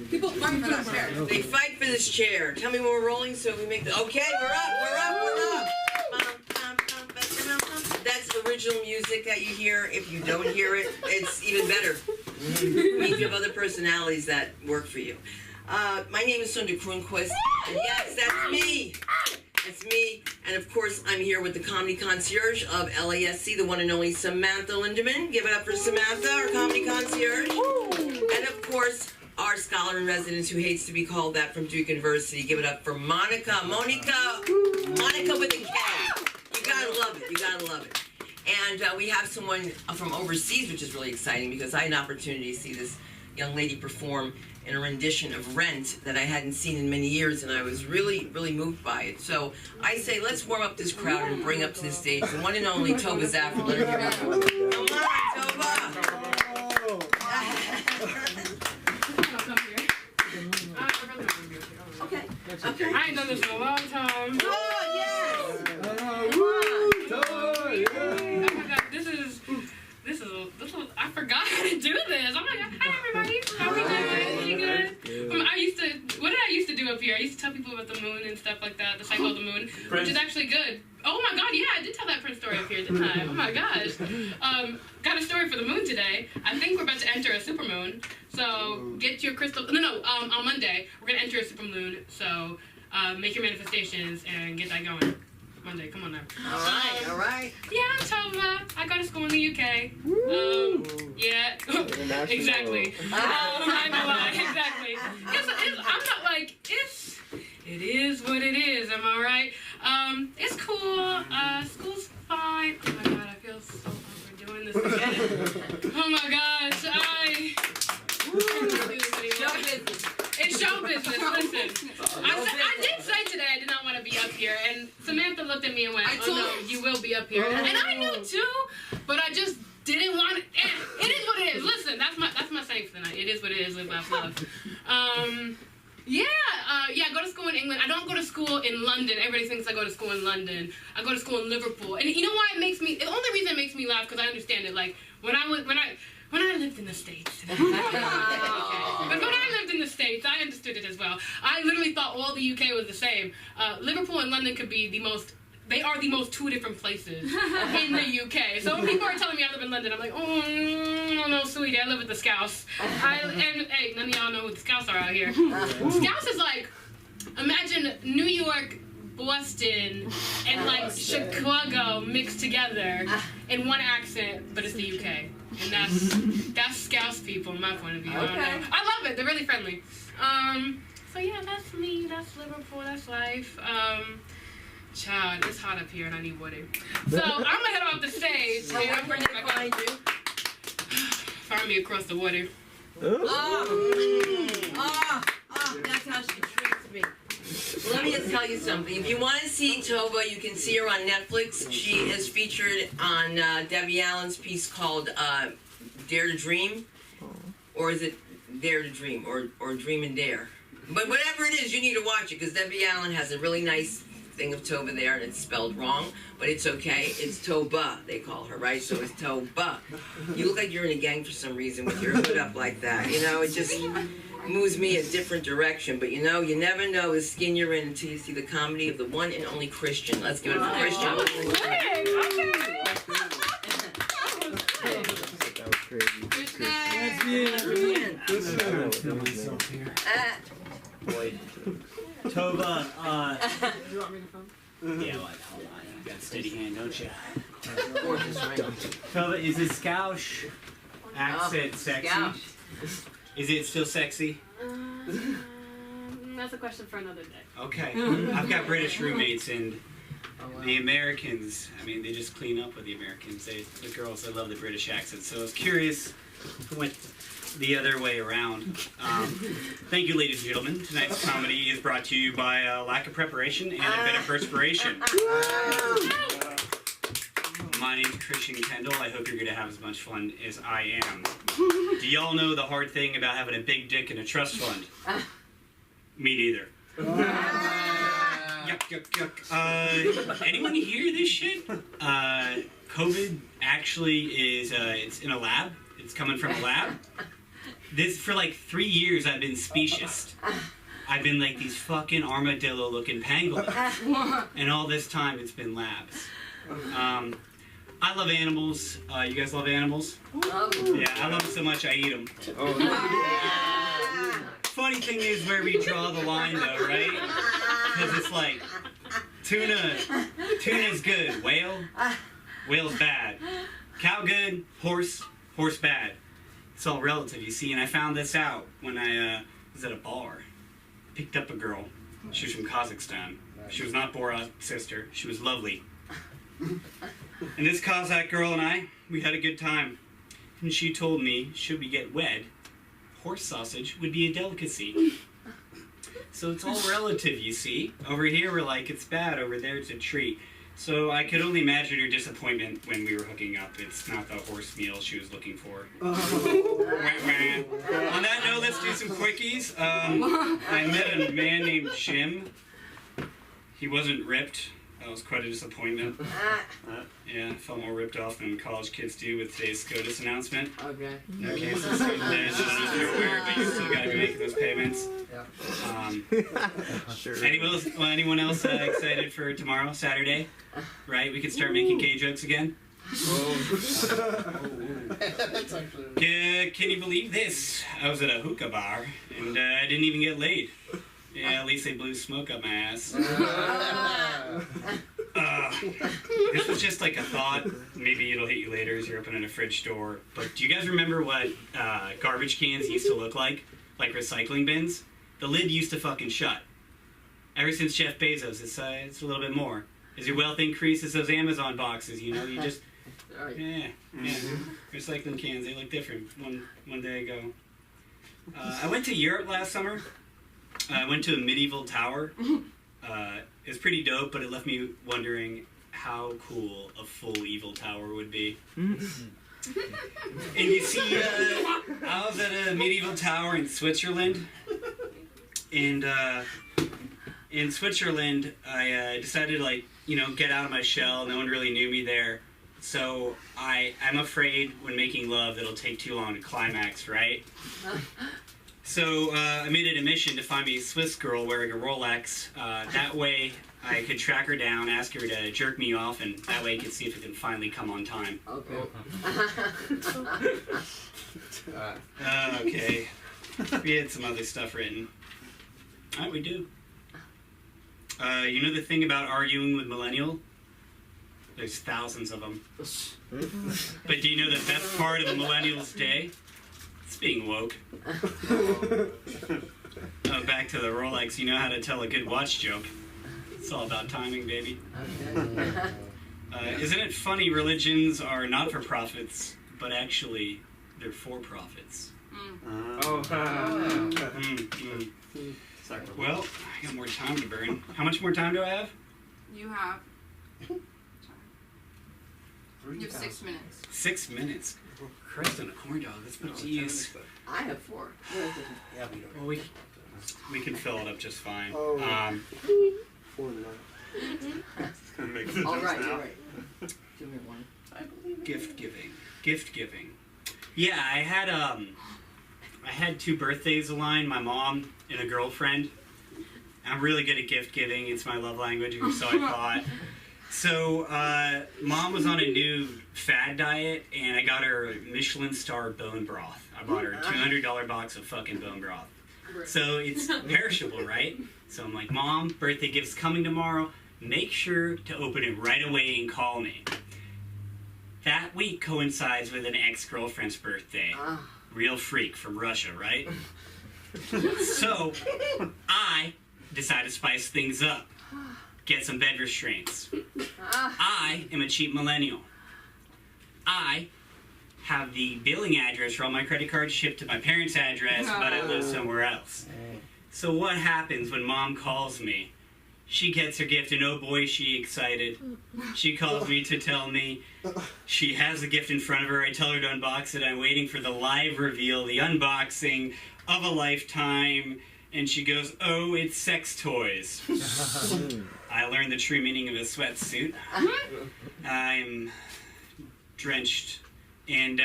People fight for that chair. They fight for this chair. Tell me when we're rolling so we make the... Okay, we're up. That's original music that you hear. If you don't hear it, it's even better. It means you have other personalities that work for you. My name is Sunda Kronquist. And yes, that's me. It's me. And of course, I'm here with the comedy concierge of LASC, the one and only Samantha Lindemann. Give it up for Samantha, our comedy concierge. And of course, our scholar in residence who hates to be called that from Duke University. Give it up for Monica. Monica with a K. You gotta love it. You gotta love it. And we have someone from overseas, which is really exciting because I had an opportunity to see this young lady perform in a rendition of Rent that I hadn't seen in many years, and I was really, really moved by it. So I say, let's warm up this crowd and bring up to the stage the one and only Toba Zafford. Let her hear it. Come on, Toba! Okay. I ain't done this in a long time. Oh, yes! Oh my God, this is, I forgot how to do this. Oh my God, hi everybody, how are we doing? You good? What did I used to do up here? I used to tell people about the moon and stuff like that, the cycle of the moon, which is actually good. Oh my God, yeah, I did tell that Prince story up here, didn't I? Oh my gosh. Got a story for the moon today. I think we're about to enter a supermoon, so get your crystal, on Monday, we're gonna enter a supermoon, so make your manifestations and get that going. Monday, come on now. All right. Yeah, I'm Tova. I go to school in the UK. Yeah, exactly. I know why, exactly. I'm not like, it is what it is, am I right? It's cool. School's fine. Oh my God, I feel so awkward doing this again. Oh my gosh, Show business. It's show business, listen. I did say today I did not want to be up here, and Samantha looked at me and went, oh no, you will be up here. And I knew too, but I just didn't want it. It is what it is. Listen, that's my saying for the night. It is what it is, live, laugh, love. Yeah, I go to school in England. I don't go to school in London. Everybody thinks I go to school in London. I go to school in Liverpool. And you know why the only reason it makes me laugh, because I understand it, like, when I lived in the States. But when I lived in the States, I understood it as well. I literally thought all the UK was the same. Liverpool and London could be they are the most two different places in the UK. So when people are telling me I live in London, I'm like, oh, no, sweetie, I live with the Scouts. And hey, none of y'all know who the Scouts are out here. Scouts is like, imagine New York, Boston, and like Chicago mixed together in one accent, but it's the UK. And that's Scouts people, in my point of view. Okay. I love it. They're really friendly. So yeah, that's me. That's Liverpool. That's life. Child, it's hot up here and I need water. So I'm gonna head off the stage. So where can they find you? Find me across the water. That's how she treats me. Well, let me just tell you something. If you want to see Tova, you can see her on Netflix. She is featured on Debbie Allen's piece called Dare to Dream. Or is it Dare to Dream? Or Dream and Dare? But whatever it is, you need to watch it, because Debbie Allen has a really nice thing of Tova there, and it's spelled wrong, but it's okay. It's Toba, they call her, right? So it's Toba. You look like you're in a gang for some reason with your hood up like that. You know, it just moves me a different direction. But you know, you never know the skin you're in until you see the comedy of the one and only Christian. Let's give it up for Christian. That was crazy. Tova, you want me to phone? Yeah, hold on. You got a steady hand, don't you? Tova, is the Scouch accent sexy? Is it still sexy? That's a question for another day. Okay. I've got British roommates, and the Americans, I mean, they just clean up with the Americans. The girls, they love the British accent. So I was curious who went the other way around. Thank you, ladies and gentlemen. Tonight's comedy is brought to you by a lack of preparation and a bit of perspiration. My name's Christian Kendall. I hope you're going to have as much fun as I am. Do y'all know the hard thing about having a big dick in a trust fund? Me neither. Yuck, yuck, yuck. Anyone hear this shit? COVID actually is, it's in a lab. It's coming from a lab. this for like 3 years I've been specious. I've been like these fucking armadillo-looking pangolins, and all this time it's been labs. I love animals. You guys love animals? Yeah, I love them so much I eat them. Funny thing is where we draw the line, though, right? Because it's like tuna's good. Whale's bad. Cow good. Horse bad. It's all relative, you see. And I found this out when I was at a bar. Picked up a girl. She was from Kazakhstan. She was not Borat's sister. She was lovely. And this Kazakh girl and we had a good time. And she told me, should we get wed, horse sausage would be a delicacy. So it's all relative, you see. Over here we're like, it's bad. Over there it's a treat. So I could only imagine her disappointment when we were hooking up. It's not the horse meal she was looking for. On that note, let's do some quickies. I met a man named Jim. He wasn't ripped. That was quite a disappointment. Yeah, I felt more ripped off than college kids do with today's SCOTUS announcement. Okay. No cancel student debt, you're aware, but you still gotta be making those payments. Sure. Anyone else excited for tomorrow, Saturday? Right, we can start making gay jokes again. That's actually. Can you believe this? I was at a hookah bar and I didn't even get laid. Yeah, at least they blew smoke up my ass. This was just like a thought. Maybe it'll hit you later as you're opening a fridge door. But do you guys remember what garbage cans used to look like? Like recycling bins? The lid used to fucking shut. Ever since Jeff Bezos, it's a little bit more. As your wealth increases, those Amazon boxes, you know, you just... Yeah. Recycling cans, they look different one day ago. I went to Europe last summer. I went to a medieval tower. It was pretty dope, but it left me wondering how cool a full evil tower would be. And you see, I was at a medieval tower in Switzerland. And in Switzerland, I decided to, like, you know, get out of my shell. No one really knew me there. So I'm afraid when making love it'll take too long to climax, right? So I made it a mission to find me a Swiss girl wearing a Rolex. That way I could track her down, ask her to jerk me off, and that way I could see if it can finally come on time. Okay. Okay. We had some other stuff written. Alright, we do. You know the thing about arguing with millennial? There's thousands of them. But do you know the best part of the millennial's day? It's being woke. Back to the Rolex, you know how to tell a good watch joke. It's all about timing, baby. Isn't it funny religions are not for profits, but actually they're for profits? Well, I got more time to burn. How much more time do I have? You have 6 minutes. 6 minutes. Christ on a corn dog. That's much use. I have 4. Yeah, we don't. Well, we can fill it up just fine. Oh. 4 and 9. All right, you're right. Give me 1. Gift giving. Yeah, I had 2 birthdays aligned. My mom and a girlfriend. I'm really good at gift giving. It's my love language, so I thought. So, Mom was on a new fad diet, and I got her Michelin star bone broth. I bought her a $200 box of fucking bone broth. So it's perishable, right? So I'm like, Mom, birthday gift's coming tomorrow. Make sure to open it right away and call me. That week coincides with an ex-girlfriend's birthday. Real freak from Russia, right? So, I decided to spice things up. Get some bed restraints. I am a cheap millennial. I have the billing address for all my credit cards shipped to my parents' address, but I live somewhere else. So what happens when Mom calls me? She gets her gift, and oh boy, is she excited. She calls me to tell me she has the gift in front of her. I tell her to unbox it. I'm waiting for the live reveal, the unboxing of a lifetime. And she goes, oh, it's sex toys. I learned the true meaning of a sweatsuit. I'm drenched And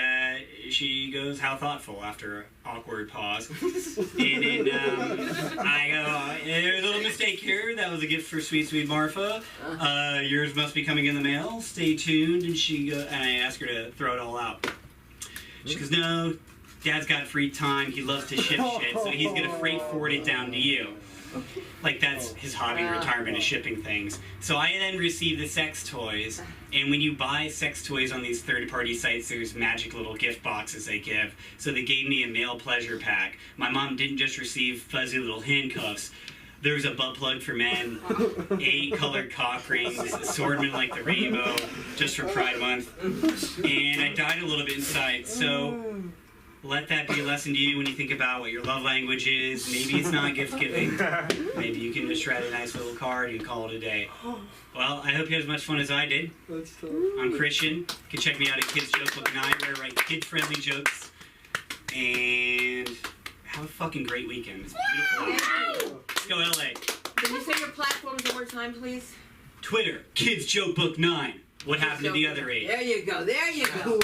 she goes, "How thoughtful," after an awkward pause. And then I go, "There's a little mistake here. That was a gift for sweet, sweet Marfa. Yours must be coming in the mail. Stay tuned." And and I ask her to throw it all out. She goes, "No, Dad's got free time. He loves to ship shit, so he's going to freight forward it down to you." Like, that's his hobby in retirement, is shipping things. So I then received the sex toys, and when you buy sex toys on these third-party sites, there's magic little gift boxes they give. So they gave me a male pleasure pack. My mom didn't just receive fuzzy little handcuffs. There was a butt plug for men, 8 colored cock rings, a swordman like the rainbow, just for Pride Month. And I died a little bit inside, so let that be a lesson to you when you think about what your love language is. Maybe it's not gift giving. Maybe you can just write a nice little card and call it a day. Well, I hope you had as much fun as I did. I'm Christian. You can check me out at Kids Joke Book 9, where I write kid-friendly jokes. And have a fucking great weekend. It's beautiful. Let's go LA. Can you say your platforms one more time, please? Twitter, Kids Joke Book 9. What happened to the other 8? There you go. There you go.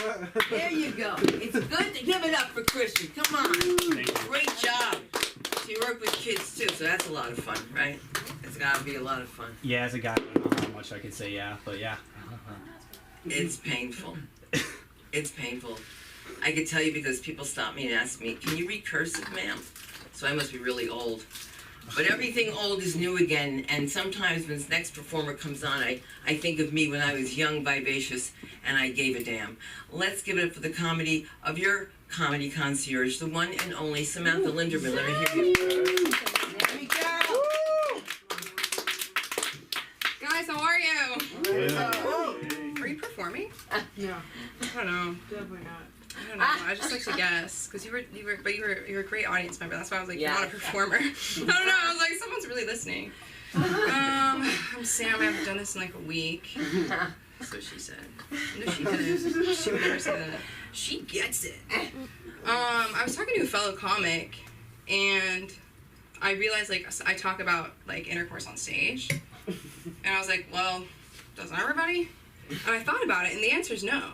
There you go. It's good to give it up for Christian. Come on. Thank you. Great job. So you work with kids too, so that's a lot of fun, right? It's gotta be a lot of fun. Yeah, as a guy, I don't know how much I could say yeah, but yeah. It's painful. It's painful. I could tell you because people stop me and ask me, "Can you read cursive, ma'am?" So I must be really old. But everything old is new again, and sometimes when this next performer comes on, I think of me when I was young, vivacious, and I gave a damn. Let's give it up for the comedy of your comedy concierge, the one and only Samantha Linderman. Let me hear you. There we go. Guys, how are you? Are you performing? No, I don't know. definitely not. I don't know. I just like to guess because you were a great audience member. That's why I was like, Yeah. you're not a performer. I don't know. I was like, someone's really listening. I'm Sam. I haven't done this in like a week. So she said. No, she didn't. She would never say that. She gets it. I was talking to a fellow comic, and I realized like I talk about like intercourse on stage, and I was like, well, doesn't everybody? And I thought about it, and the answer is no.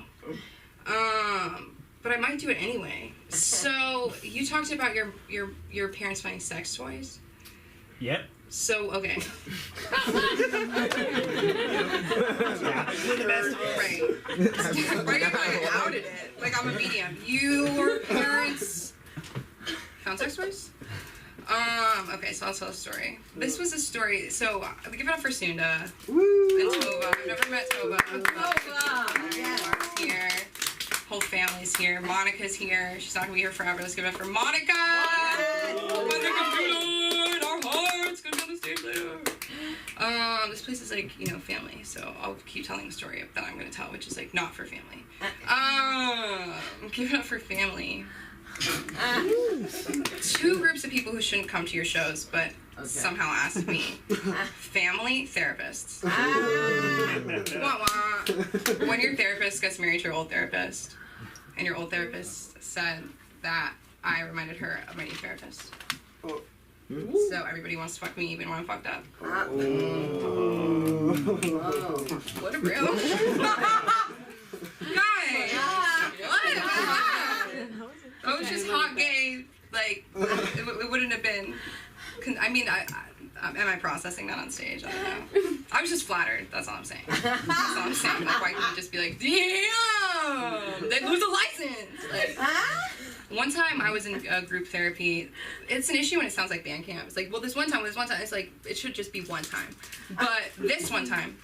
But I might do it anyway. So you talked about your parents finding sex toys. Yep. So okay. Right. Right. I outed it. Like I'm a medium. Your parents found sex toys. Okay, so I'll tell a story. This was a story. So we give it up for Sunda and Tova. I've never met Tova. Tova. Yes. Here. Whole family's here. Monica's here. She's not gonna be here forever. Let's give it up for Monica. Monica Dillon, our hearts gonna be on the stage later. This place is like, family. So I'll keep telling the story that I'm gonna tell, which is like not for family. Give it up for family. 2 groups of people who shouldn't come to your shows, but somehow asked me. Family, therapists. Wah, wah. When your therapist gets married to your old therapist, and your old therapist said that I reminded her of my new therapist. So everybody wants to fuck me even when I'm fucked up. What a room. Guys! What? I was just hot gay, like, it wouldn't have been, am I processing that on stage? I don't know. I was just flattered, that's all I'm saying. That's all I'm saying. Like, why can't you just be like, damn, they lose a license? Like, one time I was in group therapy. It's an issue when it sounds like band camp. It's like, well, this one time, it's like, it should just be one time. But this one time,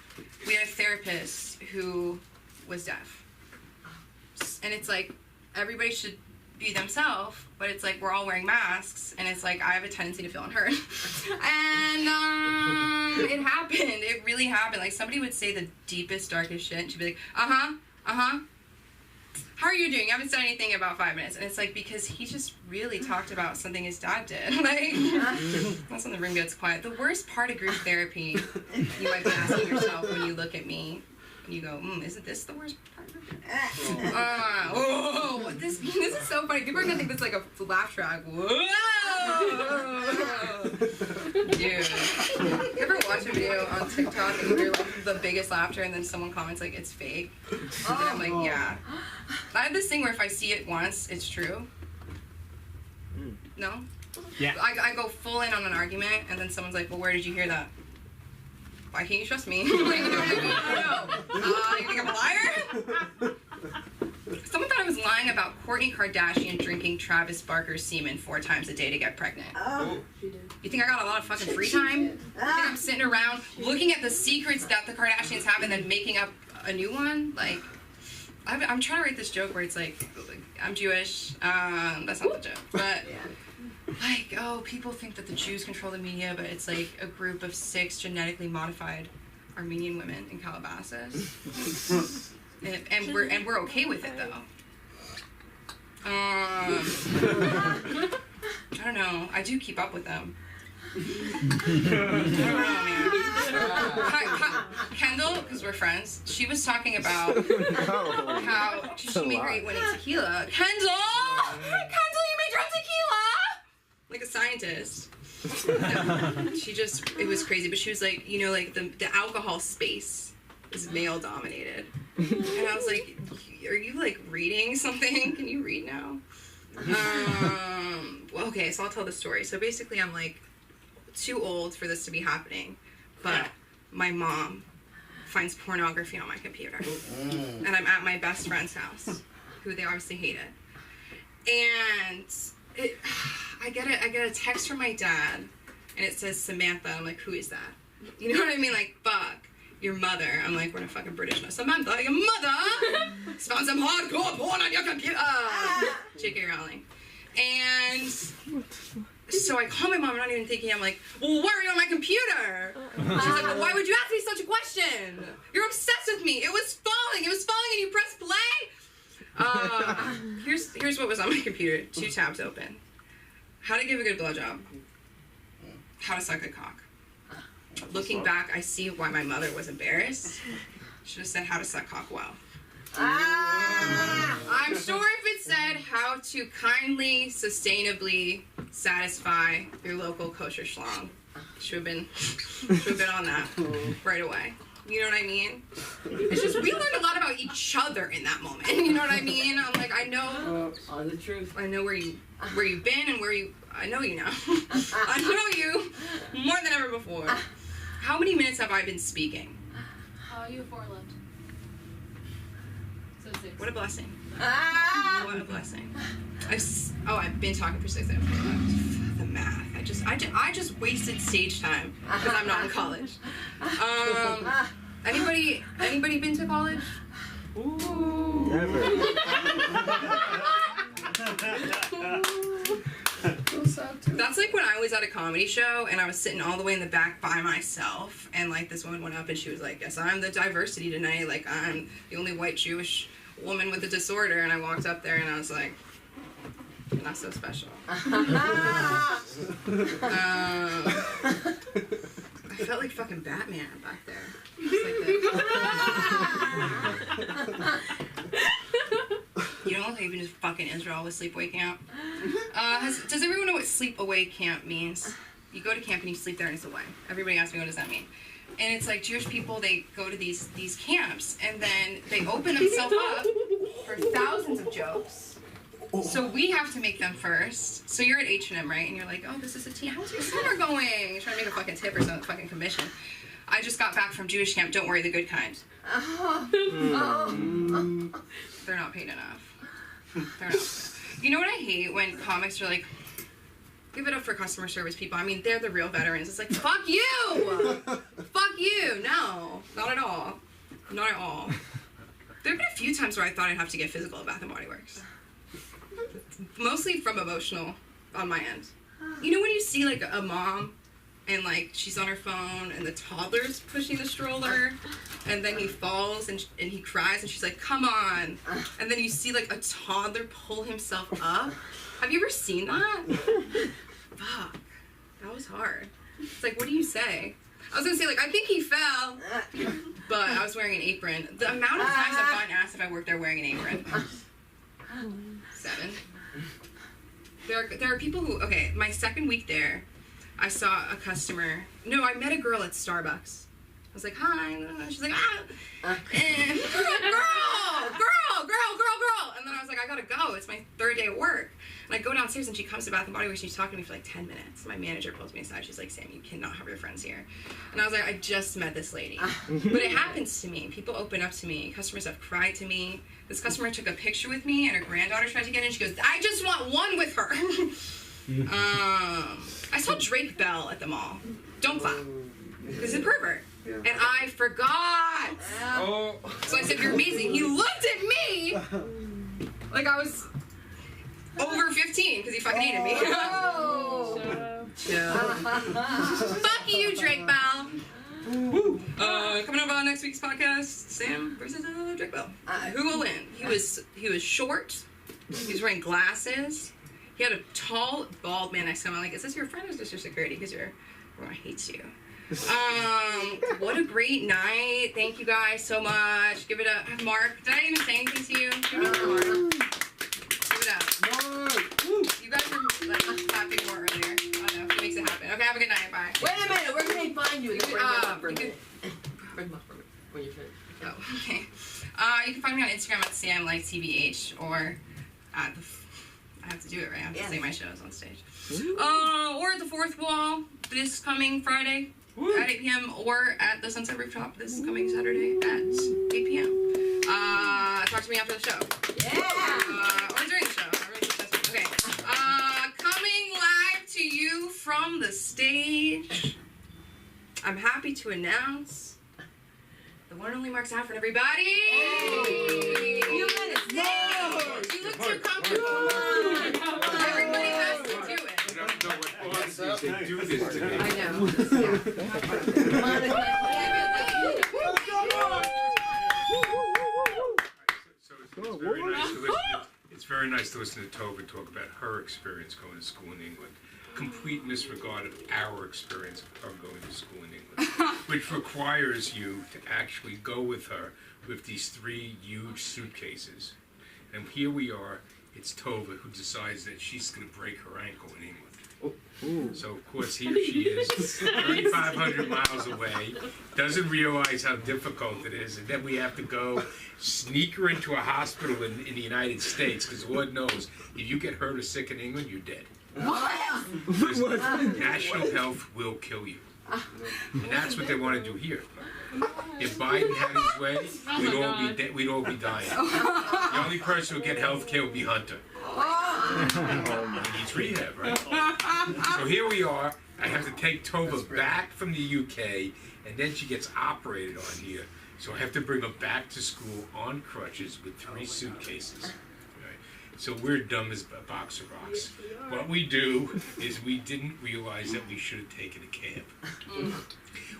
we had a therapist who was deaf. And it's like, everybody should be themselves, but it's like we're all wearing masks, and it's like I have a tendency to feel unheard. And it happened. It really happened. Like somebody would say the deepest, darkest shit, and she'd be like, how are you doing? I haven't said anything in about 5 minutes. And it's like, because he just really talked about something his dad did. Like, that's when the room gets quiet. The worst part of group therapy, you might be asking yourself when you look at me, and you go, isn't this the worst part? This is so funny. People are gonna think this is like a laugh track. Whoa! Dude. You ever watch a video on TikTok and you hear like the biggest laughter and then someone comments like it's fake? And I'm like, yeah. I have this thing where if I see it once, it's true. No? Yeah. I go full in on an argument, and then someone's like, well, where did you hear that? Why can't you trust me? Like, you know what I mean? I don't know. You think I'm a liar? Someone thought I was lying about Kourtney Kardashian drinking Travis Barker's semen 4 times a day to get pregnant. Oh. You think I got a lot of fucking free time? You think I'm sitting around looking at the secrets that the Kardashians have and then making up a new one? Like, I'm trying to write this joke where it's like I'm Jewish. That's not the joke. But, like, oh, people think that the Jews control the media, but it's like a group of 6 genetically modified Armenian women in Calabasas. And we're okay with it, though. I don't know. I do keep up with them. Kendall, because we're friends, she was talking about how she made her eat winning tequila. Kendall, you made your own tequila, like a scientist. It was crazy. But she was like, you know, like the alcohol space is male dominated, and I was like, are you like reading something? Can you read now? Well, okay, so I'll tell the story. So basically, I'm like too old for this to be happening, but my mom finds pornography on my computer, and I'm at my best friend's house, who they obviously hated, and I get a text from my dad, and it says Samantha. I'm like, who is that? You know what I mean? Like, fuck. Your mother. I'm like, we're in a fucking British now. Samantha, your mother found some hardcore porn on your computer. J.K. Rowling. And so I call my mom, I'm not even thinking, I'm like, well, why are you on my computer? She's like, well, why would you ask me such a question? You're obsessed with me. It was falling and you pressed play. Here's what was on my computer. 2 tabs open. How to give a good blowjob. How to suck a cock. Looking back, I see why my mother was embarrassed. Should have said how to suck cock well. I'm sure if it said how to kindly, sustainably satisfy your local kosher schlong, should have been on that right away. You know what I mean? It's just we learned a lot about each other in that moment. You know what I mean? I'm like, I know On the truth. I know where you've been and I know you now. I know you more than ever before. How many minutes have I been speaking? You have 4 left. So 6. What a blessing. What a blessing. I've been talking for 6 minutes. The math. I just wasted stage time because I'm not in college. Anybody been to college? Never. That's like when I was at a comedy show and I was sitting all the way in the back by myself, and like this woman went up and she was like, yes, I'm the diversity tonight, like I'm the only white Jewish woman with a disorder, and I walked up there and I was like, not so special. I felt like fucking Batman back there. Just like this. You don't even just fucking Israel with sleep waking out. Does everyone know what sleep away camp means? You go to camp and you sleep there and it's away. Everybody asks me, what does that mean? And it's like Jewish people, they go to these camps and then they open themselves up for thousands of jokes. So we have to make them first. So you're at H&M, right? And you're like, oh, this is a tea. How's your summer going? You're trying to make a fucking tip or some fucking commission. I just got back from Jewish camp. Don't worry, the good kind. They're not paid enough. They're not. You know what I hate? When comics are like, give it up for customer service people. I mean, they're the real veterans. It's like, fuck you! Fuck you! No, not at all. Not at all. There have been a few times where I thought I'd have to get physical at Bath & Body Works. Mostly from emotional on my end. You know when you see like a mom and like she's on her phone and the toddler's pushing the stroller and then he falls and he cries and she's like, come on. And then you see like a toddler pull himself up. Have you ever seen that? Fuck. That was hard. It's like, what do you say? I was gonna say like, I think he fell, but I was wearing an apron. The amount of times I've gotten asked if I worked there wearing an apron. 7. There are people who, okay, my second week there, I saw a customer. No, I met a girl at Starbucks. was like, hi. And she's like, ah. And girl. And then I was like, I gotta go. It's my third day at work. And I go downstairs and she comes to Bath and Body Works and she's talking to me for like 10 minutes. My manager pulls me aside. She's like, Sam, you cannot have your friends here. And I was like, I just met this lady. But it happens to me. People open up to me. Customers have cried to me. This customer took a picture with me and her granddaughter tried to get in. She goes, I just want one with her. I saw Drake Bell at the mall. Don't clap. This is a pervert. And I forgot. Oh. So I said, you're amazing. He looked at me like I was over 15 because he fucking hated me. Fuck you, Drake Bell. Coming up on next week's podcast, Sam versus Drake Bell. Who will win? He was short. He was wearing glasses. He had a tall, bald man next to him. I'm like, is this your friend or is this your security? Because everyone hates you. What a great night. Thank you guys so much. Give it up. Mark, did I even say anything to you? Give it up for Mark. Give it up. You guys were like clapping more earlier. I don't know. It makes it happen. Okay, have a good night. Bye. Wait a minute, where can they find you? Bring them up for a you minute. Bring them up for a minute when you're finished. Oh, okay. You can find me on Instagram at SamLikeTBH or at the... I have to do it, right? I have to say my shows on stage. Or at the Fourth Wall this coming Friday at 8 p.m. or at the Sunset Rooftop this coming Saturday at 8 p.m. Talk to me after the show. Yeah! Or during the show. Okay. Coming live to you from the stage, I'm happy to announce the one and only Mark Saffron, everybody! You gotta say You look too comfortable. Everybody has to do it. You don't know what honestly they do this to me. I know. Monica. So it's very nice to listen. It's very nice to listen to Tova talk about her experience going to school in England. Complete disregard of our experience of going to school in England, which requires you to actually go with her with these 3 huge suitcases. And here we are. It's Tova who decides that she's going to break her ankle in England. So of course here she is, 3,500 miles away, doesn't realize how difficult it is, and then we have to go sneak her into a hospital in the United States, because Lord knows, if you get hurt or sick in England, you're dead. Because national health will kill you. And that's what they want to do here. If Biden had his way, we'd all be dying. The only person who would get health care would be Hunter. He needs rehab, right? So here we are. I have to take Tova back from the UK, and then she gets operated on here. So I have to bring her back to school on crutches with 3 suitcases. Right? So we're dumb as a box of rocks. What we do is we didn't realize that we should have taken a cab.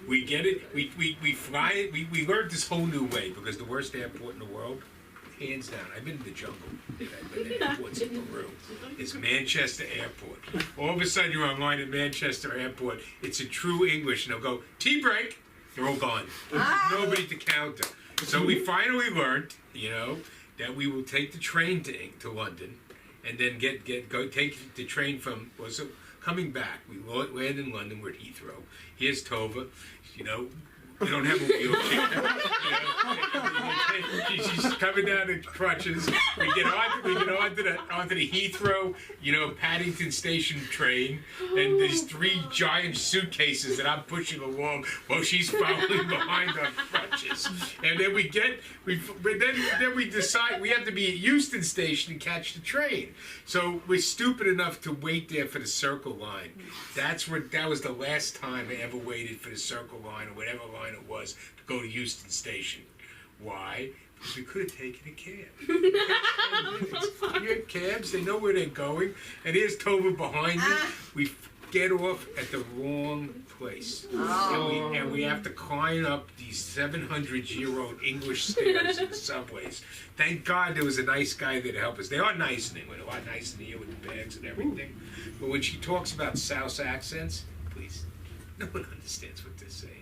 We get it, we fly it, we learned this whole new way, because the worst airport in the world, hands down, I've been in the jungle, I've been in airports in Peru, it's Manchester Airport. All of a sudden you're online at Manchester Airport, it's in true English, and they'll go, tea break, they're all gone. Nobody to counter. So we finally learned, that we will take the train to London, and then go take the train from, coming back, we land in London, we're at Heathrow. Here's Tova, we don't have a wheelchair. She's coming down in crutches. We get onto the Heathrow, Paddington Station train, and there's 3 giant suitcases that I'm pushing along while she's following behind on crutches. And then we decide we have to be at Euston Station to catch the train. So we're stupid enough to wait there for the Circle line. That was the last time I ever waited for the Circle line or whatever line it was to go to Euston Station. Why? Because we could have taken a cab. You have cabs, they know where they're going, and here's Tova behind you. We get off at the wrong place. And we have to climb up these 700-year-old English stairs in subways. Thank God there was a nice guy there to help us. They are nice in England, a lot nicer than here with the bags and everything. But when she talks about South accents, please, no one understands what they're saying.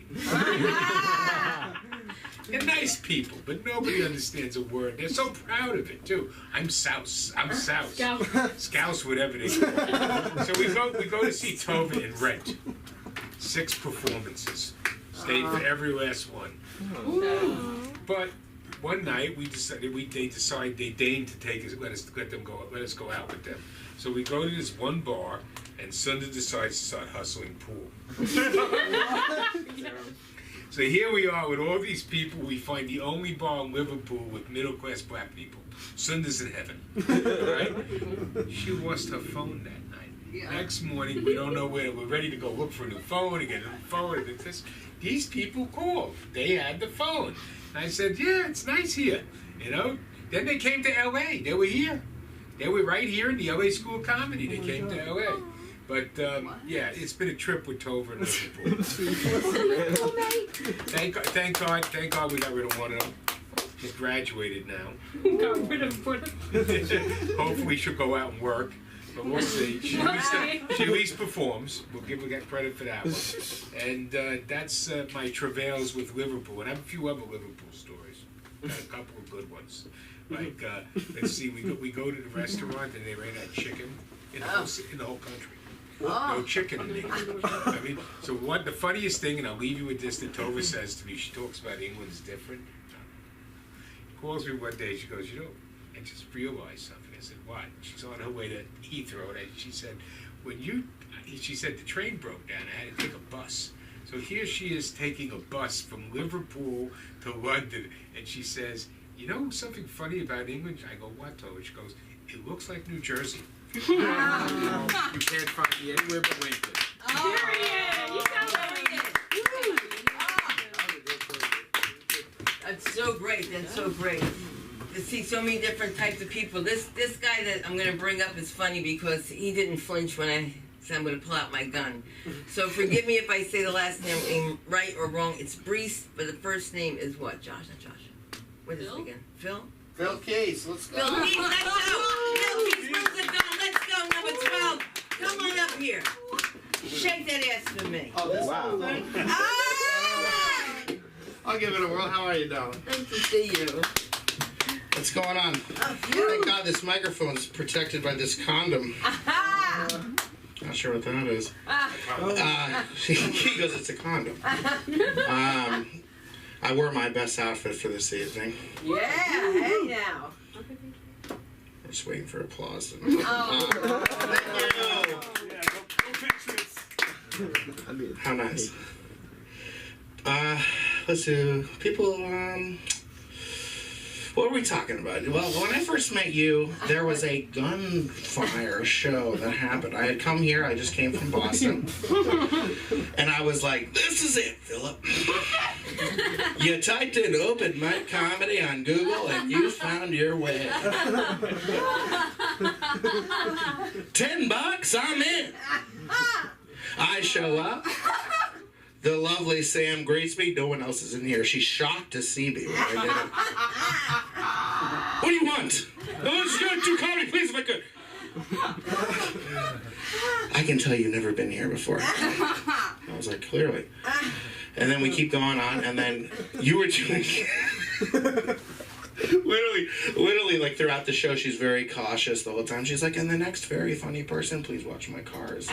They're nice people, but nobody understands a word. They're so proud of it too. I'm South. I'm South. Scouse, whatever they call it. So we go to see Tova in Rent. 6 performances. Paid for every last one. But one night they deigned to take us, let us go out with them. So we go to this one bar, and Sunda decides to start hustling pool. So here we are with all these people. We find the only bar in Liverpool with middle-class black people. Sunda's in heaven, right? She lost her phone that night. Next morning, we don't know where. We're ready to go look for a new phone and get a new phone. And these people called. They had the phone. And I said, yeah, it's nice here. You know? Then they came to L.A. They were here. They were right here in the L.A. School of Comedy. They came to L.A. But, yeah, it's been a trip with Tova and Liverpool. Thank God we got rid of one of them. He's graduated now. Got rid of one. Hopefully she'll go out and work. But we'll see. She at least performs. We'll get credit for that one. And that's my travails with Liverpool. And I have a few other Liverpool stories. Got a couple of good ones. Like, let's see, we go to the restaurant and they ran out chicken in the whole country. No chicken in England. I mean, so the funniest thing, and I'll leave you with this, that Tova says to me, she talks about England's different. She calls me one day, she goes, you know, I just realized something. I said, what? She's on her way to Heathrow, and she said, she said, the train broke down, I had to take a bus. So here she is taking a bus from Liverpool to London, and she says, you know something funny about England? I go, what, Tova? She goes, it looks like New Jersey. You can't find me anywhere but Lincoln. Period. You sound That's so great. That's so great. To see so many different types of people. This guy that I'm going to bring up is funny because he didn't flinch when I said I'm going to pull out my gun. So forgive me if I say the last name right or wrong. It's Brees, but the first name is what? Josh, not Josh. What is it again? Phil? Phil Case, let's go. Phil Keith, let's go. Phil Keith, where's the gun? Let's go, number 12. Come on up here. Shake that ass for me. Oh, this Wow. thing? Ah! I'll give it a whirl. How are you, darling? Nice to see you. What's going on? Thank God this microphone's protected by this condom. Not sure what that is. He goes, it's a condom. I wore my best outfit for this evening. Yeah, hey now. We're just waiting for applause. Oh. Thank you. How nice. Let's do people. What were we talking about? Well, when I first met you, there was a gunfire show that happened. I had come here. I just came from Boston, and I was like, "This is it, Philip." You typed in "open mic comedy" on Google, and you found your way. $10, I'm in. I show up. The lovely Sam greets me. No one else is in here. She's shocked to see me when I get up. What do you want? Oh, just do comedy, please, if I could. I can tell you've never been here before. I was like, clearly. And then we keep going on, and then you were doing... Literally, like throughout the show, she's very cautious the whole time. She's like, and the next very funny person, please watch my cars.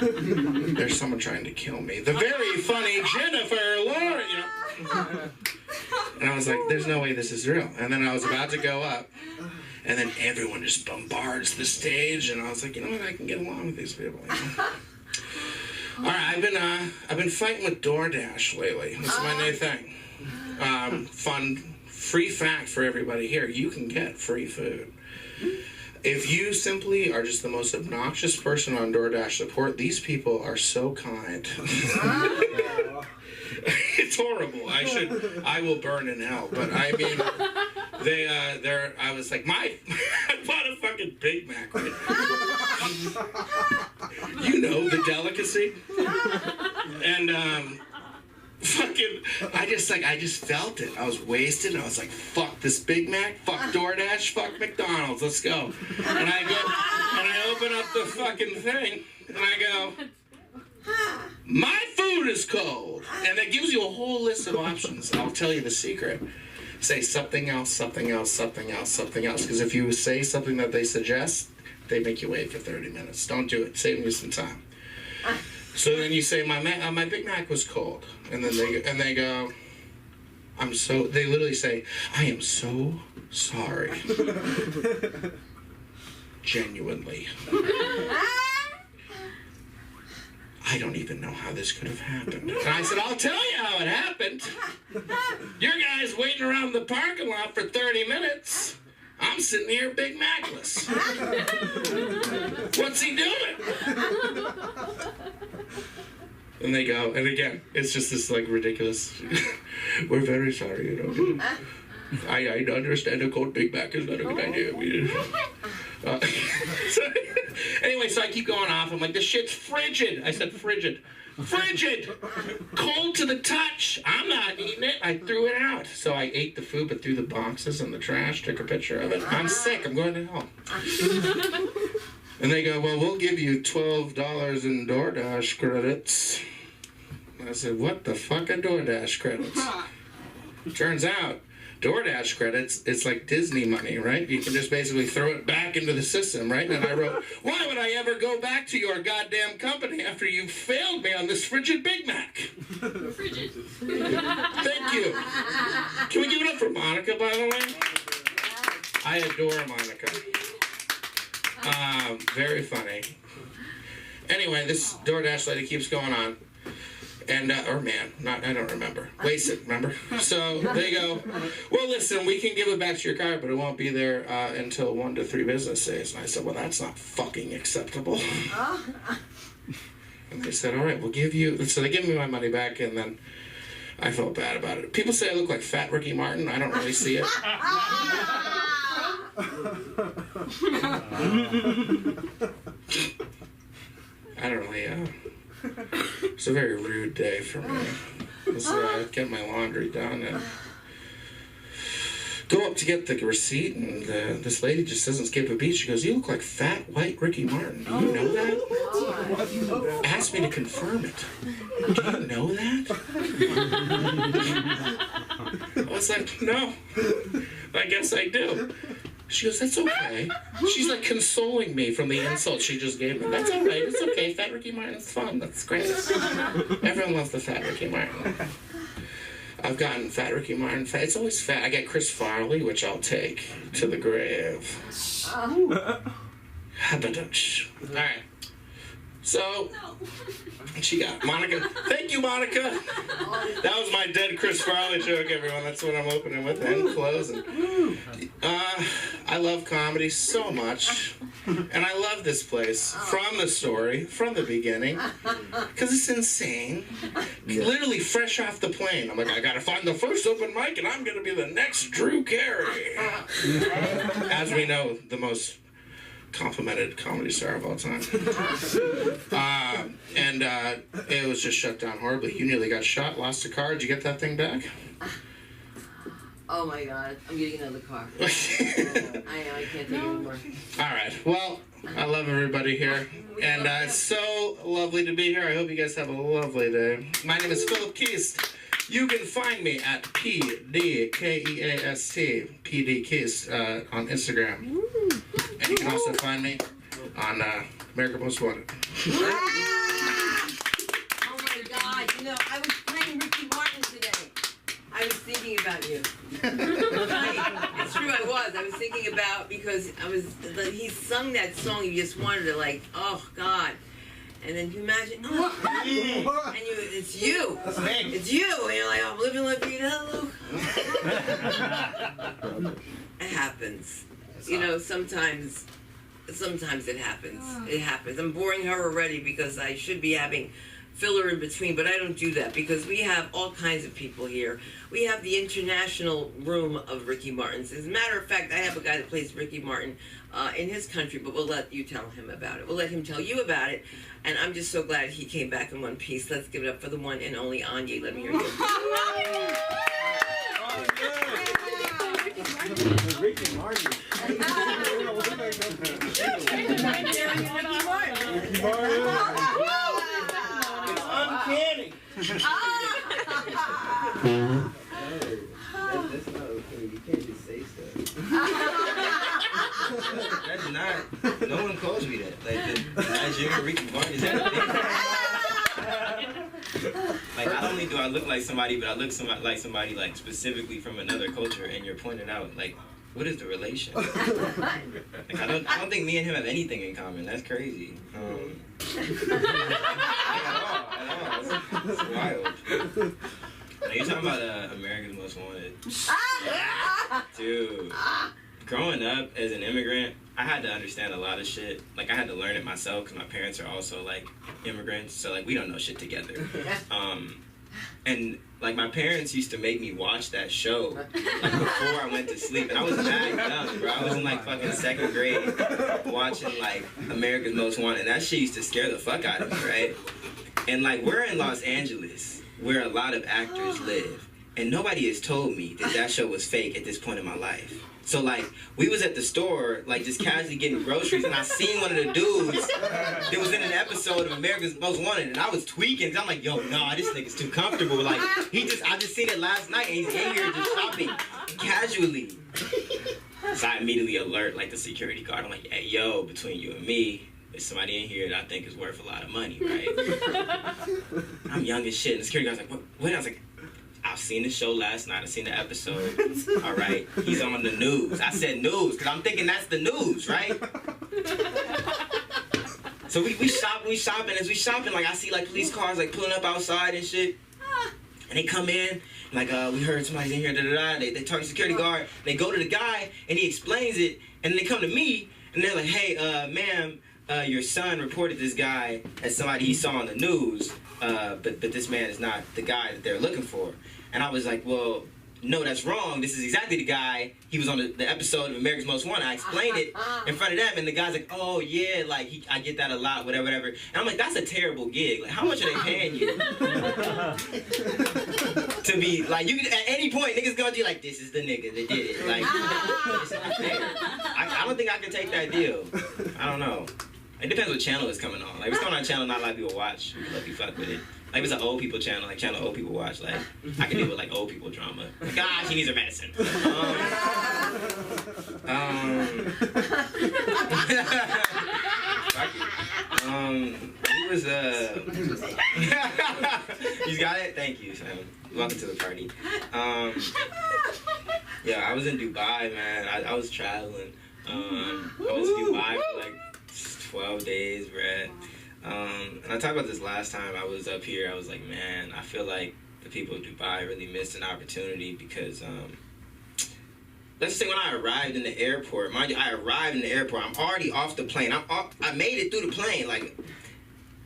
There's someone trying to kill me. The very funny Jennifer Lawrence, you know. And I was like, there's no way this is real. And then I was about to go up, and then everyone just bombards the stage, and I was like, you know what, I can get along with these people. You know? All right, I've been fighting with DoorDash lately. It's my new thing. Fun, free fact for everybody here: you can get free food. If you simply are just the most obnoxious person on DoorDash support, these people are so kind. It's horrible. I will burn in hell. But I mean, I was like, I bought a fucking Big Mac, right? You know, the delicacy. And, I just felt it. I was wasted, and I was like, fuck this Big Mac, fuck DoorDash, fuck McDonald's, let's go. And I open up the fucking thing, and I go, my food is cold. And that gives you a whole list of options. I'll tell you the secret. Say something else, something else, something else, something else. Because if you say something that they suggest, they make you wait for 30 minutes. Don't do it. Save you some time. So then you say, my Big Mac was cold. And then they go, they literally say, I am so sorry. Genuinely. I don't even know how this could have happened. And I said, I'll tell you how it happened. Your guy's waiting around the parking lot for 30 minutes. I'm sitting here Big Macless. What's he doing? And they go, and again, it's just this like ridiculous, we're very sorry, you know. I understand a cold Big Mac is not a good idea. Anyway, so I keep going off. I'm like, this shit's frigid. I said frigid. Frigid! Cold to the touch. I'm not eating it. I threw it out. So I ate the food, but threw the boxes in the trash, took a picture of it. I'm sick. I'm going to hell. And they go, well, we'll give you $12 in DoorDash credits. I said, what the fuck are DoorDash credits? Turns out, DoorDash credits, it's like Disney money, right? You can just basically throw it back into the system, right? And I wrote, why would I ever go back to your goddamn company after you failed me on this frigid Big Mac? Frigid. Thank you. Can we give it up for Monica, by the way? I adore Monica. Very funny. Anyway, this DoorDash lady keeps going on. And, or man, I don't remember. Wasted, remember? So they go, well, listen, we can give it back to your car, but it won't be there until 1 to 3 business days. And I said, well, that's not fucking acceptable. And they said, all right, we'll give you, so they give me my money back, and then I felt bad about it. People say I look like fat Ricky Martin. I don't really see it. I don't really, it's a very rude day for me. So I get my laundry done and go up to get the receipt, and this lady just doesn't skip a beat. She goes, you look like fat white Ricky Martin. Do you know that? Asked me to confirm it. Do you know that? I was like, no. I guess I do. She goes, that's okay. She's like consoling me from the insult she just gave me. That's all right. It's okay. Fat Ricky Martin's fun. That's great. Everyone loves the Fat Ricky Martin. I've gotten Fat Ricky Martin. It's always fat. I get Chris Farley, which I'll take to the grave. Habadunch. All right. So, she got Monica. Thank you, Monica. That was my dead Chris Farley joke, everyone. That's what I'm opening with and closing. I love comedy so much. And I love this place from the story, from the beginning, because it's insane. Literally fresh off the plane. I'm like, I gotta find the first open mic, and I'm gonna be the next Drew Carey. As we know, the most complimented comedy star of all time. And it was just shut down horribly. You nearly got shot, lost a car. Did you get that thing back? Oh my God, I'm getting another car. I know, I can't take it anymore. All right. Well, I love everybody here. And it's so lovely to be here. I hope you guys have a lovely day. My name is Philip Keast. You can find me at PDKEAST, PD Keast, on Instagram. And you can also find me on America Most Wanted. Oh my God, you know, I was playing Ricky Martin today. I was thinking about you. It's true, I was. I was thinking about, because he sung that song, you just wanted to like, oh God. And then you imagine, and it's you. That's me. It's you. And you're like, I'm living La Vida Loca. It happens. You know, sometimes it happens. It happens. I'm boring her already because I should be having filler in between, but I don't do that because we have all kinds of people here. We have the international room of Ricky Martins. As a matter of fact, I have a guy that plays Ricky Martin in his country, but we'll let you tell him about it. We'll let him tell you about it. And I'm just so glad he came back in one piece. Let's give it up for the one and only Anya. Let me hear you. Ricky Martin. It's uncanny. That's not okay. You can't just say stuff. That's not no one calls me that. Like, the Nigerian Ricky Martin, is that a thing? Like, not only do I look like somebody, but I look like somebody, like, specifically from another culture, and you're pointing out, like, what is the relation? Like, I don't think me and him have anything in common. That's crazy. At all. It's wild. Now, you're talking about America's Most Wanted. Dude, growing up as an immigrant, I had to understand a lot of shit. Like, I had to learn it myself because my parents are also, like, immigrants. So, like, we don't know shit together. And, like, my parents used to make me watch that show, like, before I went to sleep. And I was mad young, bro. I was in, like, fucking 2nd grade watching, like, America's Most Wanted. And that shit used to scare the fuck out of me, right? And, like, we're in Los Angeles, where a lot of actors live. And nobody has told me that that show was fake at this point in my life. So, like, we was at the store, like, just casually getting groceries, and I seen one of the dudes that was in an episode of America's Most Wanted, and I was tweaking. I'm like, yo, nah, this nigga's too comfortable. Like, I just seen it last night, and he's in here just shopping casually. So I immediately alert, like, the security guard. I'm like, hey, yo, between you and me, there's somebody in here that I think is worth a lot of money, right? I'm young as shit, and the security guard's like, what? I was like, I've seen the show last night. I've seen the episode. All right. He's on the news. I said news because I'm thinking that's the news, right? So we shopping. As we shopping, like, I see, like, police cars, like, pulling up outside and shit. And they come in, like, we heard somebody's in here, da-da-da. They talk to the security guard. They go to the guy, and he explains it. And then they come to me, and they're like, hey, ma'am, your son reported this guy as somebody he saw on the news. But this man is not the guy that they're looking for. And I was like, well, no, that's wrong. This is exactly the guy. He was on the episode of America's Most Wanted. I explained it in front of them, and the guy's like, oh, yeah, like, I get that a lot, whatever. And I'm like, that's a terrible gig. Like, how much are they paying you? To be, like, you can, at any point, niggas going to you like, this is the nigga that did it. Like, it's not fair. I don't think I can take that deal. I don't know. It depends what channel it's coming on. Like, if it's coming on a channel not a lot of people watch, we let you fuck with it. Like, if it's an old people channel, like channel old people watch, like, I can deal with, like, old people drama. Like, ah, she needs her medicine. He was, you got it? Thank you, Sam. Welcome to the party. Yeah, I was in Dubai, man. I was traveling. I was in Dubai for, like, 12 days, bruh. And I talked about this last time I was up here. I was like, man, I feel like the people of Dubai really missed an opportunity because, let's just say when I arrived in the airport, mind you, I arrived in the airport, I'm already off the plane. I made it through the plane. Like,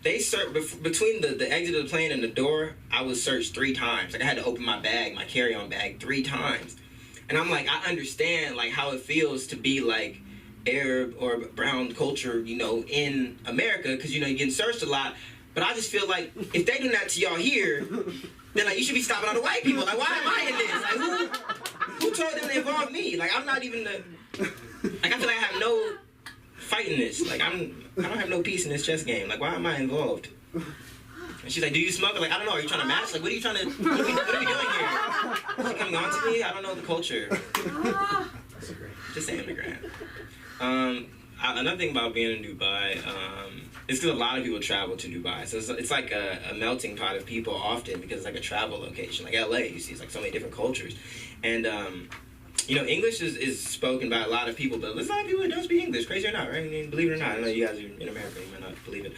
they searched, between the exit of the plane and the door, I was searched 3 times. Like, I had to open my bag, my carry-on bag, 3 times. And I'm like, I understand, like, how it feels to be, like, Arab or brown culture, you know, in America, because, you know, you're getting searched a lot. But I just feel like if they do that to y'all here, then, like, you should be stopping all the white people. Like, why am I in this? Like, who told them to involve me? Like, I'm not even the, like, I feel like I have no fight in this. Like, I don't have no piece in this chess game. Like, why am I involved? And she's like, do you smoke? I'm like, I don't know. Are you trying to match? Like, what are you trying to, what are we doing here? Is she coming on to me? I don't know the culture. Just an immigrant. Another thing about being in Dubai, it's because a lot of people travel to Dubai. So it's like a melting pot of people often because it's like a travel location. Like LA, you see, it's like so many different cultures. And, you know, English is spoken by a lot of people, but there's a lot of people that don't speak English, crazy or not, right? I mean, believe it or not. I know you guys are in America, you might not believe it.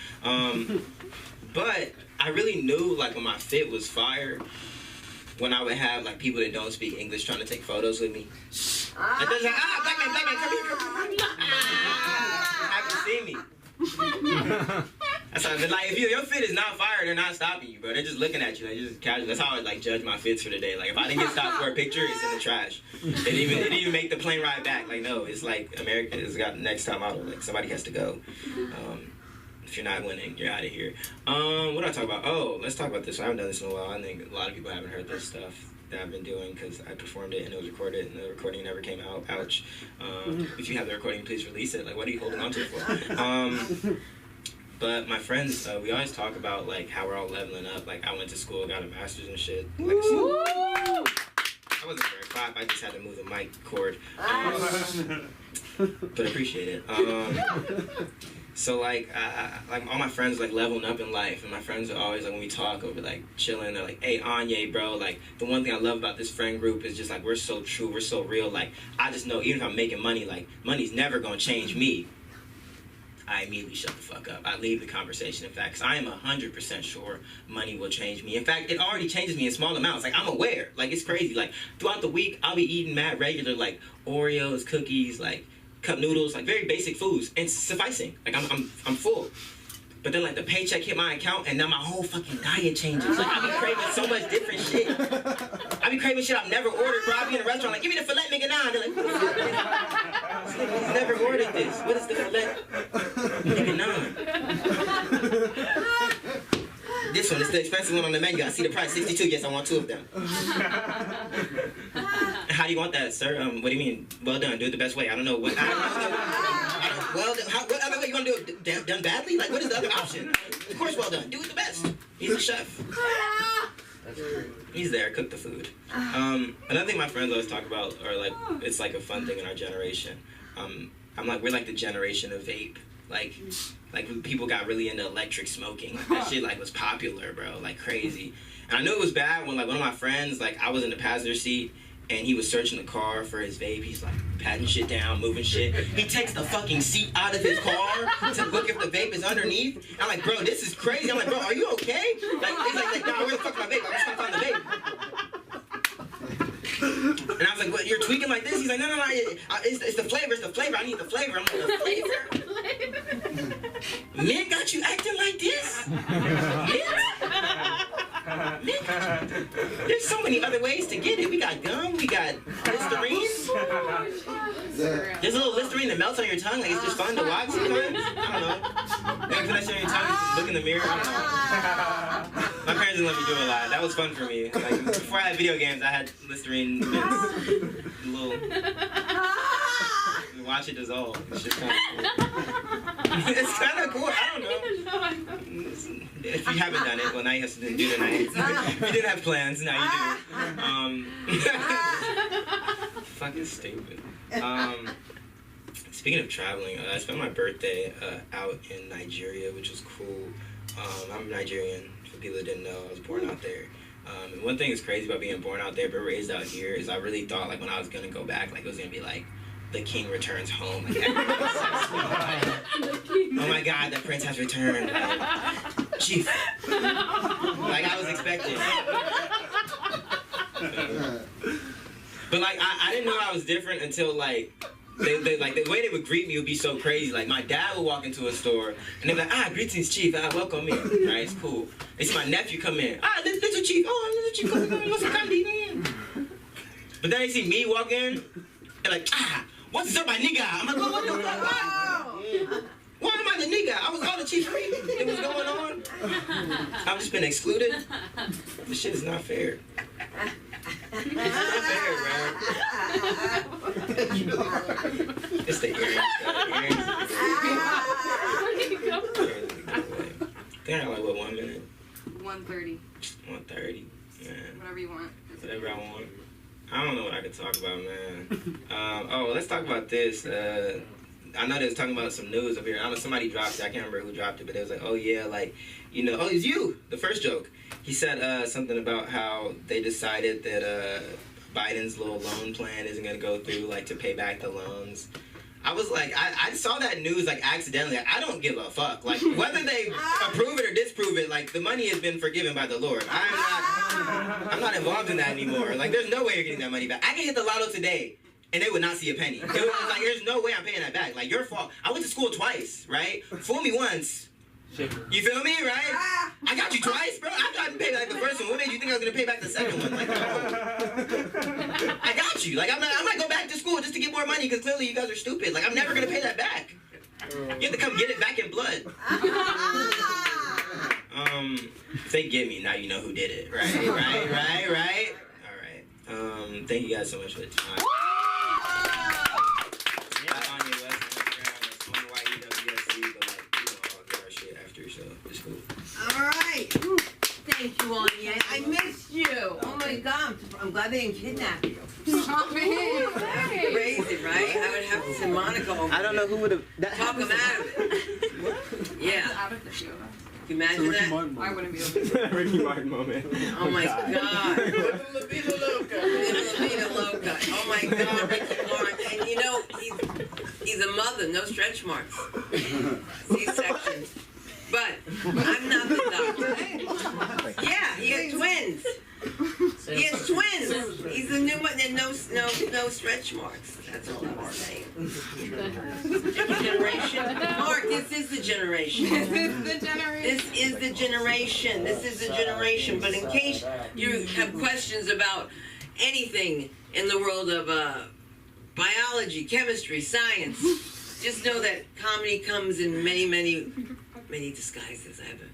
But I really knew, like, when my fit was fire, when I would have, like, people that don't speak English trying to take photos with me. Like, they're like, black man, come here. Happy to see me. That's how, like, if your fit is not fire, they're not stopping you, bro. They're just looking at you. They're just casual. That's how I, like, judge my fits for the day. Like, if I didn't get stopped for a picture, it's in the trash. It didn't even make the plane ride back. Like, no, it's like America has got next time out. Like, somebody has to go. If you're not winning, you're out of here. What did I talk about? Oh, let's talk about this. I haven't done this in a while. I think a lot of people haven't heard this stuff that I've been doing because I performed it and it was recorded and the recording never came out. Ouch. If you have the recording, please release it. Like, what are you holding on to it for? But my friends, we always talk about, like, how we're all leveling up. Like, I went to school, got a master's and shit. Like, I wasn't very clap. I just had to move the mic cord. But appreciate it. So like all my friends like leveling up in life, and my friends are always like when we talk over like chilling, they're like, "Hey Anye, bro, like the one thing I love about this friend group is just like we're so true, we're so real. Like I just know even if I'm making money, like money's never gonna change me." I immediately shut the fuck up. I leave the conversation, in fact, because I am 100% sure money will change me. In fact, it already changes me in small amounts. Like, I'm aware. Like, it's crazy. Like, throughout the week, I'll be eating mad regular, like, Oreos, cookies, like, cup noodles, like, very basic foods, and sufficing. Like, I'm full. But then, like, the paycheck hit my account, and now my whole fucking diet changes. Like, I be craving so much different shit. I be craving shit I've never ordered, bro. I be in a restaurant, like, give me the filet mignon. They're like, what is this? He's never ordered this. What is the filet mignon? This one is the expensive one on the menu. I see the price, $62. Yes, I want 2 of them. How do you want that, sir? What do you mean? Well done. Do it the best way. I don't know what. Well done. What other way you gonna do it? Done badly? Like, what is the other option? Of course, well done. Do it the best. He's a chef. He's there. Cook the food. Another thing my friends always talk about, or like, it's like a fun thing in our generation. I'm like, we're like the generation of vape. Like when people got really into electric smoking. Like, that shit like was popular, bro. Like crazy. And I knew it was bad when like one of my friends, like I was in the passenger seat and he was searching the car for his vape. He's like patting shit down, moving shit. He takes the fucking seat out of his car to look if the vape is underneath. I'm like, bro, this is crazy. I'm like, bro, are you okay? Like he's like, nah, where the fuck is my vape? I'm just trying to find the vape. And I was like, what, you're tweaking like this? He's like, no, it's the flavor, I need the flavor. I'm like, the flavor? Men got you acting like this? Men? There's so many other ways to get it. We got gum, we got Listerine. There's a little Listerine that melts on your tongue, like it's just fun to watch sometimes. I don't know. Maybe put that shit on your tongue, just look in the mirror. I don't know. My parents didn't let me do a lot. That was fun for me. Like before I had video games, I had Listerine mints, little. Watch it dissolve. It's just kind of cool. It's kind of cool. I don't know. If you haven't done it, well, now you have to do it tonight. If you didn't have plans, now you do. Fucking stupid. Speaking of traveling, I spent my birthday out in Nigeria, which was cool. I'm Nigerian. For people that didn't know, I was born out there. And one thing that's crazy about being born out there but raised out here is I really thought like when I was gonna go back, like it was gonna be like the king returns home. Like, oh my God, the prince has returned. Like, chief. Like I was expecting. But like I didn't know I was different until like they like the way they would greet me would be so crazy. Like my dad would walk into a store and they'd be like, greetings, chief. Welcome in. Right, it's cool. They see my nephew come in. Little chief. Oh, little chief, come in. What's the candy? But then they see me walk in and like, what's up, my nigga? I'm like, what the fuck? Why am I the nigga? I was all the chief free. It was going on. I've just been excluded. This shit is not fair. It's not fair, bro. It's the earrings. They're like, what, 1 minute? 1:30. 1:30. Man. Whatever you want. Whatever I want. I don't know what I could talk about, man. Let's talk about this. I know they was talking about some news up here. I don't know, somebody dropped it. I can't remember who dropped it, but it was like, oh yeah, like, you know, it's you. The first joke. He said something about how they decided that Biden's little loan plan isn't gonna go through, like, to pay back the loans. I was like, I saw that news like accidentally. Like, I don't give a fuck. Like whether they approve it or disprove it, like the money has been forgiven by the Lord. I'm not involved in that anymore. Like there's no way you're getting that money back. I can hit the lotto today and they would not see a penny. It was like there's no way I'm paying that back. Like your fault. I went to school twice, right? Fool me once. You feel me, right? I got you twice, bro. I tried to pay back the first one. What made you think I was gonna pay back the second one? Like, no. I got you. Like, I might go back to school just to get more money because clearly you guys are stupid. Like, I'm never gonna pay that back. You have to come get it back in blood. If they get me, now you know who did it. Right. All right. Thank you guys so much for the time. All right. Thank you, Anya. I missed you. Oh my Crazy, right? I would have to send Monica over. I don't know who would have. Talk him out of it. Yeah. Out of the two of us. Can you imagine that? I wouldn't be able to. Ricky Martin moment. Oh my God. La vida loca. Little Loca. Oh my God, Ricky Martin. And you know, he's a mother, no stretch marks. C-section. But I'm not the doctor. Yeah, he has twins. He has twins. He's a new one, and no stretch marks. That's all I was saying. Different generation. Mark, this is the generation. This is the generation. This is the generation. But in case you have questions about anything in the world of biology, chemistry, science, just know that comedy comes in many disguises. I have an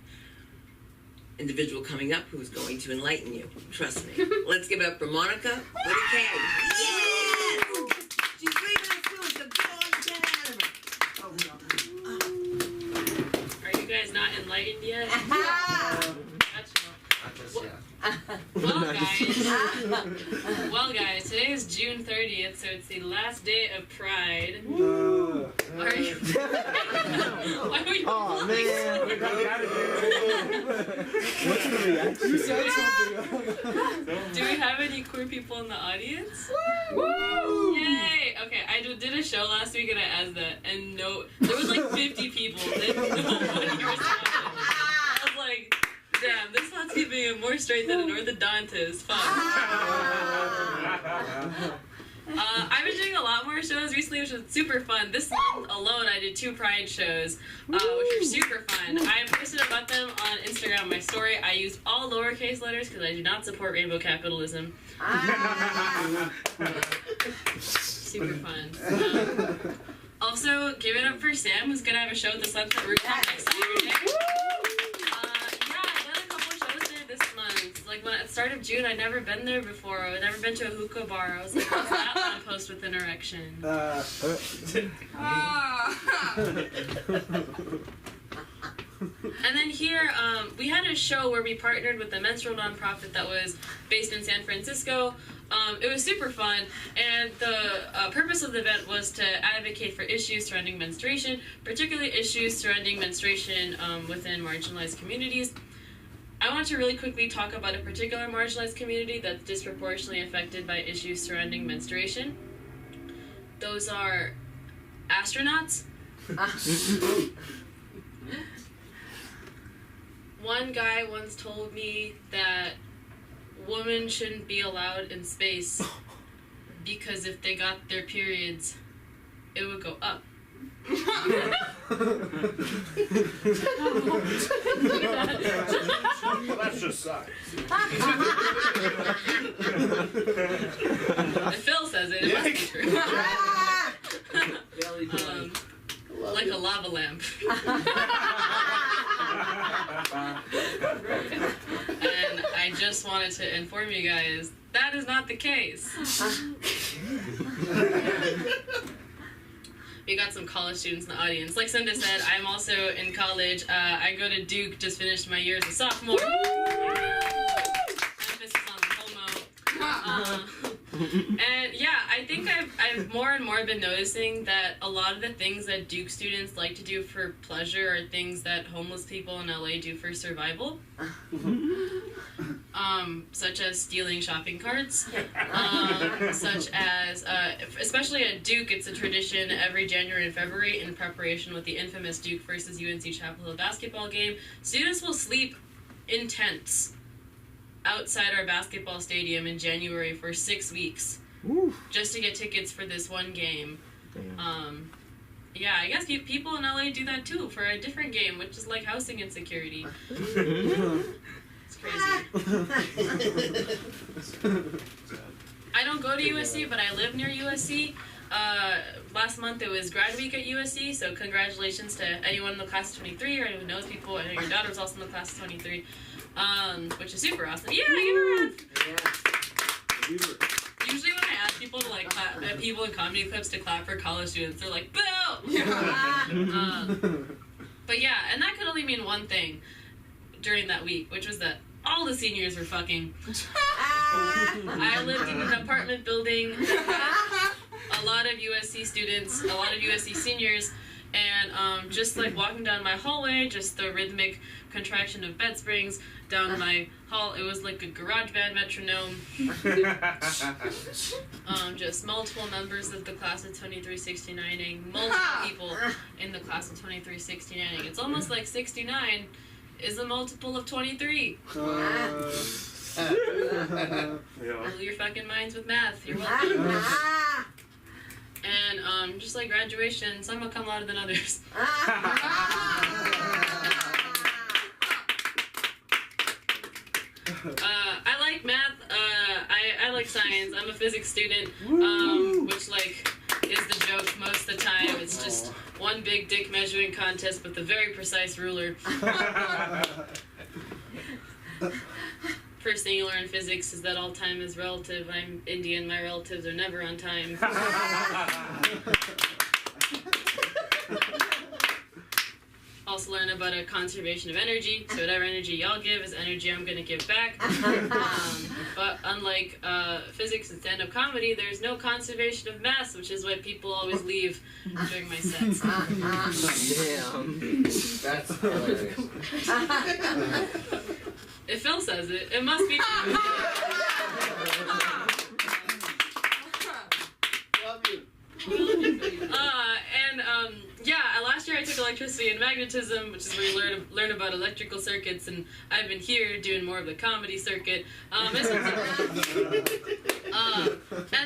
individual coming up who's going to enlighten you. Trust me. Let's give it up for Monica with a K. Yes! She's leaving us soon, so go on, get out of her. Are you guys not enlightened yet? Well, guys, today is June 30th, so it's the last day of Pride. Are you? Why were you? Oh man! What's the reaction? You said something. Do we have any queer people in the audience? Woo! Yay! Okay, I did a show last week and I asked that, and there was like 50 people. And nobody responded. I was like, damn, this one's keeping it more straight than an orthodontist. Fuck. I've been doing a lot more shows recently, which was super fun. This month alone, I did 2 Pride shows, which were super fun. I posted about them on Instagram on my story. I used all lowercase letters because I do not support rainbow capitalism. Super fun. Also, give it up for Sam, who's going to have a show at the Sunset Rooftop next Saturday. Like when at the start of June, I'd never been there before. I'd never been to a hookah bar. I was like, what's that lamppost with an erection? And then here, we had a show where we partnered with a menstrual nonprofit that was based in San Francisco. It was super fun, and the purpose of the event was to advocate for issues surrounding menstruation, particularly issues surrounding menstruation within marginalized communities. I want to really quickly talk about a particular marginalized community that's disproportionately affected by issues surrounding menstruation. Those are astronauts. One guy once told me that women shouldn't be allowed in space because if they got their periods, it would go up. That's just science. If Phil says it, it must be true. Like a lava lamp. And I just wanted to inform you guys, that is not the case. We got some college students in the audience. Like Cinda said, I'm also in college. I go to Duke, just finished my year as a sophomore. Emphasis on the homo. And yeah, I think I've more and more been noticing that a lot of the things that Duke students like to do for pleasure are things that homeless people in LA do for survival. Such as stealing shopping carts, such as, especially at Duke, it's a tradition every January and February in preparation with the infamous Duke versus UNC Chapel Hill basketball game. Students will sleep in tents outside our basketball stadium in January for 6 weeks, just to get tickets for this one game. Yeah, I guess people in LA do that too for a different game, which is like housing insecurity. It's crazy. I don't go to USC, but I live near USC. Last month it was grad week at USC, so congratulations to anyone in the class of 23 or anyone who knows people. I know your daughter was also in the class of 23, which is super awesome. Yeah, give her a round. Usually when I ask people to like clap, people in comedy clips to clap for college students, they're like, boo! But yeah, and that could only mean one thing during that week, which was that all the seniors were fucking. I lived in an apartment building that had a lot of USC students, a lot of USC seniors, and just like walking down my hallway, just the rhythmic contraction of bed springs down my hall, it was like a garage band metronome. Just multiple members of the class of 2369ing, multiple people in the class of 2369ing. It's almost like 69 is a multiple of 23. Blow your fucking minds with math. You're welcome. And just like graduation, some will come louder than others. I like math. I like science. I'm a physics student, which like is the joke most of the time. It's just one big dick measuring contest with a very precise ruler. First thing you learn in physics is that all time is relative. I'm Indian. My relatives are never on time. Also learn about a conservation of energy. So whatever energy y'all give is energy I'm going to give back. But unlike physics and stand-up comedy, there's no conservation of mass, which is why people always leave during my sets. Damn. That's hilarious. If Phil says it, it must be true. Love you. Last year I took electricity and magnetism, which is where you learn about electrical circuits, and I've been here doing more of the comedy circuit. And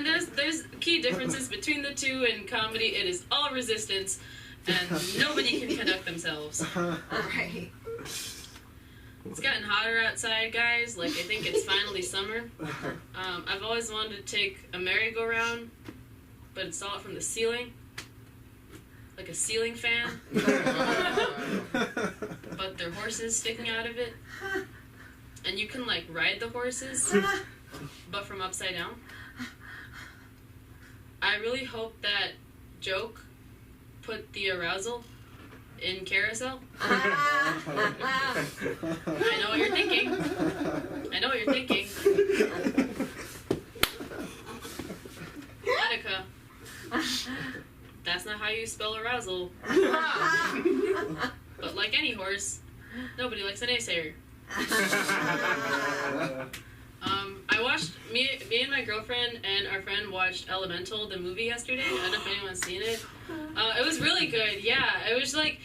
there's key differences between the two. In comedy, it is all resistance, and nobody can conduct themselves. Right. It's getting hotter outside, guys. Like, I think it's finally summer. I've always wanted to take a merry-go-round, but install it from the ceiling. Like a ceiling fan. But there are horses sticking out of it. And you can, like, ride the horses, but from upside down. I really hope that Joke put the arousal in Carousel. I know what you're thinking. I know what you're thinking. Attica. That's not how you spell arousal. But like any horse, nobody likes an naysayer. I watched, me and my girlfriend and our friend watched Elemental, the movie, yesterday. I don't know if anyone's seen it. It was really good, yeah. It was like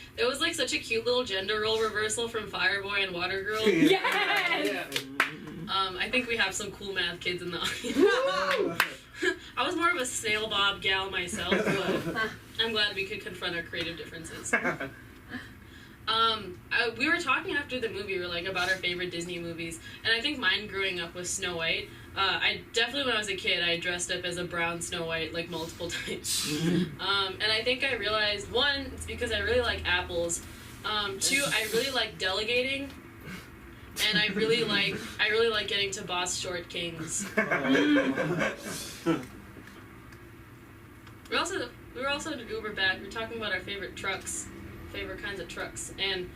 such a cute little gender role reversal from Fireboy and Water Girl. Yes! I think we have some cool math kids in the audience. I was more of a snail bob gal myself, but I'm glad we could confront our creative differences. We were talking after the movie, about our favorite Disney movies, and I think mine growing up was Snow White. I definitely, when I was a kid, I dressed up as a brown Snow White, multiple times. And I think I realized, one, it's because I really like apples. Two, I really like delegating. And I really like getting to boss short kings. We were also in Uber back. We were talking about our favorite trucks, favorite kinds of trucks. And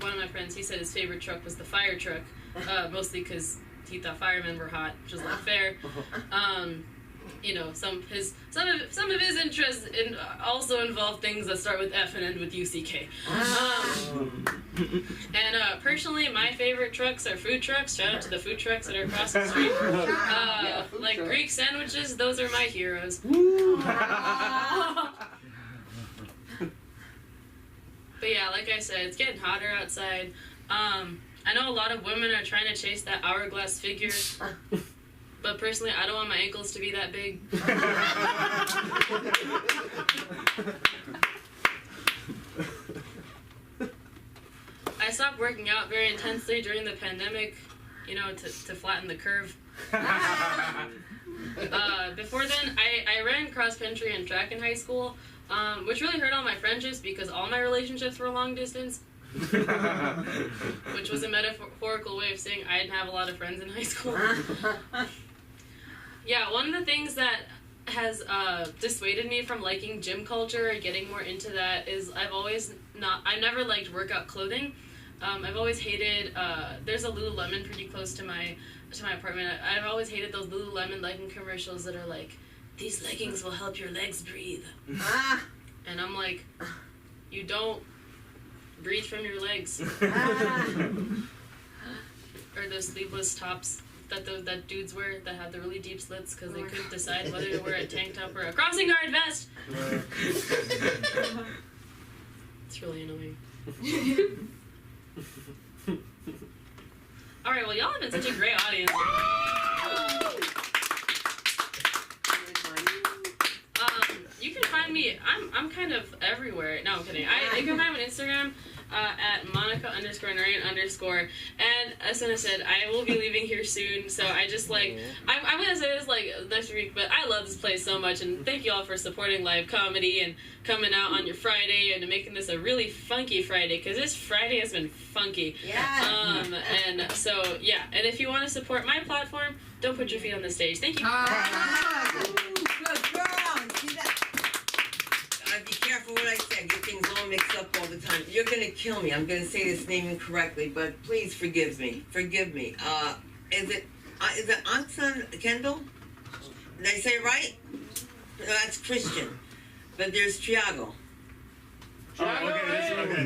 one of my friends, he said his favorite truck was the fire truck, mostly because he thought firemen were hot, which is not fair. Some of his interests also involve things that start with F and end with UCK. And personally, my favorite trucks are food trucks. Shout out to the food trucks that are across the street. Greek sandwiches, those are my heroes. But yeah, like I said, it's getting hotter outside. I know a lot of women are trying to chase that hourglass figure. But personally, I don't want my ankles to be that big. I stopped working out very intensely during the pandemic, to flatten the curve. Before then, I ran cross country and track in high school, which really hurt all my friendships because all my relationships were long distance. Which was a metaphorical way of saying I didn't have a lot of friends in high school. Yeah, one of the things that has dissuaded me from liking gym culture or getting more into that is I never liked workout clothing. I've always hated. There's a Lululemon pretty close to my apartment. I've always hated those Lululemon legging commercials that are like, these leggings will help your legs breathe. And I'm like, you don't breathe from your legs. Or those sleeveless tops that dudes wear that have the really deep slits because they couldn't decide whether to wear a tank top or a crossing guard vest. It's really annoying. All right, well, y'all have been such a great audience. You can find me. I'm kind of everywhere. No, I'm kidding. You can find me on Instagram at Monica_Noreen_. And as Senna said, I will be leaving here soon. So I just I'm gonna say this next week, but I love this place so much, and thank you all for supporting live comedy and coming out on your Friday and making this a really funky Friday, because this Friday has been funky. Yeah. And so yeah, and if you want to support my platform, don't put your feet on the stage. Thank you. Good girl. See that? Be careful what I say. I get things all mixed up all the time. You're gonna kill me. I'm gonna say this name incorrectly, but please forgive me. Forgive me. Is it Anson Kendall? Did I say it right? No, that's Christian. But there's Triago. Okay.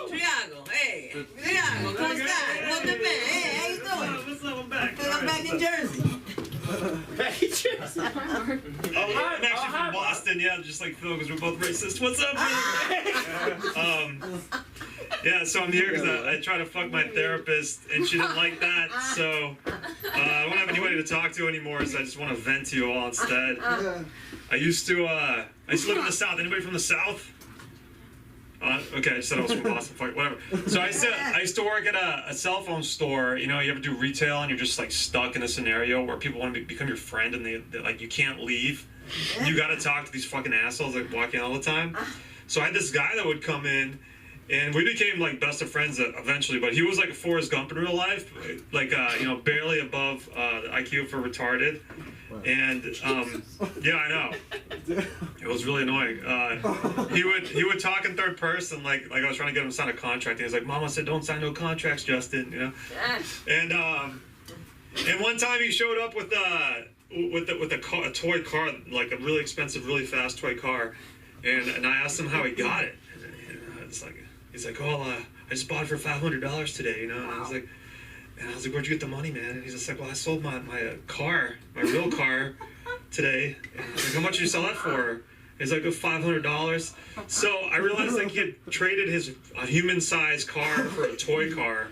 Triago, hey. Triago, ¿cómo estás? Welcome back. Hey, how you doing? What's up? I'm back. I'm back in Jersey. I'm actually from Boston, yeah, just like Phil, because we're both racist. What's up, yeah, so I'm here because I tried to fuck my therapist, and she didn't like that, so I don't have anybody to talk to anymore, so I just want to vent to you all instead. I used to live in the South. Anybody from the South? Okay, I just said I was from Boston. Fuck, whatever. So I used to work at a cell phone store. You know, you ever do retail and you're just like stuck in a scenario where people want to become your friend and they like you can't leave. You got to talk to these fucking assholes like walking all the time. So I had this guy that would come in, and we became like best of friends eventually. But he was like a Forrest Gump in real life, like barely above the IQ for retarded. And yeah, I know. It was really annoying. He would talk in third person, like I was trying to get him to sign a contract. And he was like, "Mama said don't sign no contracts, Justin." You know. And one time he showed up with a toy car, like a really expensive, really fast toy car, and I asked him how he got it. And it's like he's like, "Oh, I just bought it for $500 today," you know. And I was like, "Where'd you get the money, man?" And he's just like, "Well, I sold my car, my real car, today." And I was like, "How much did you sell that for?" He's like, $500. So I realized like he had traded his human-sized car for a toy car.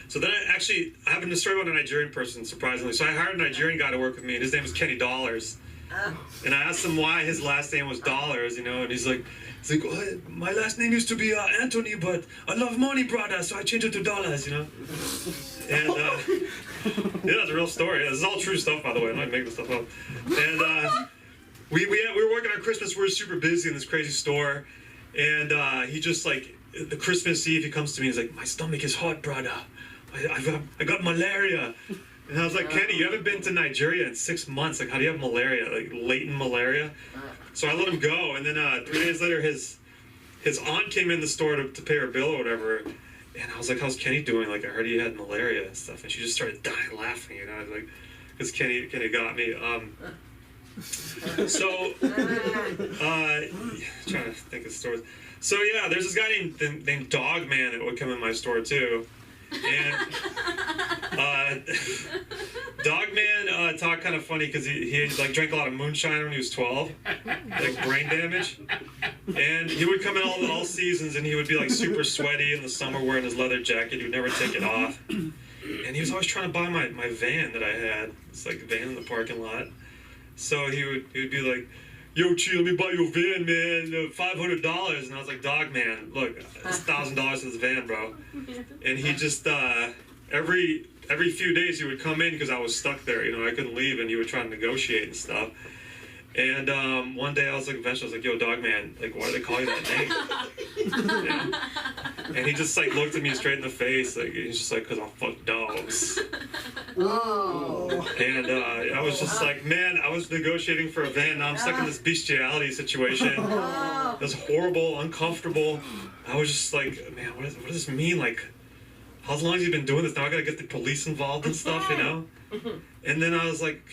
So then I have a story about a Nigerian person, surprisingly. So I hired a Nigerian guy to work with me, and his name was Kenny Dollars. And I asked him why his last name was Dollars, you know, and he's like, "Oh, my last name used to be Anthony, but I love money, brother, so I changed it to Dollars," you know. And yeah, that's a real story. This is all true stuff, by the way. I'm not making stuff up. And we were working on Christmas. We were super busy in this crazy store, and he just like the Christmas Eve, he comes to me. He's like, "My stomach is hot, brother. I got malaria." And I was like, "Kenny, you haven't been to Nigeria in 6 months. Like, how do you have malaria? Like latent malaria?" So I let him go, and then 3 days later, his aunt came in the store to pay her bill or whatever, and I was like, "How's Kenny doing? Like, I heard he had malaria and stuff," and she just started dying laughing, you know, like, because Kenny got me. Trying to think of stores. So yeah, there's this guy named Dog Man that would come in my store too. And Dog Man talked kind of funny because he like drank a lot of moonshine when he was 12, like brain damage. And he would come in all seasons, and he would be like super sweaty in the summer wearing his leather jacket. He would never take it off. And he was always trying to buy my van that I had. It's like a van in the parking lot. So he would be like, "Yo, Chi, let me buy your van, man, $500. And I was like, "Dog Man, look, it's $1,000 for this van, bro." And he just, every few days he would come in because I was stuck there, you know, I couldn't leave, and he would try to negotiate and stuff. And one day I was like, eventually I was like, "Yo, Dog Man, like, why do they call you that name?" And he just like looked at me straight in the face, like, he's just like, "'Cause I fuck dogs." Oh. And I was just like, man, I was negotiating for a van. Now I'm stuck in this bestiality situation. It was horrible, uncomfortable. I was just like, man, what does this mean? Like, how long has he been doing this? Now I gotta get the police involved and stuff, you know? And then I was like,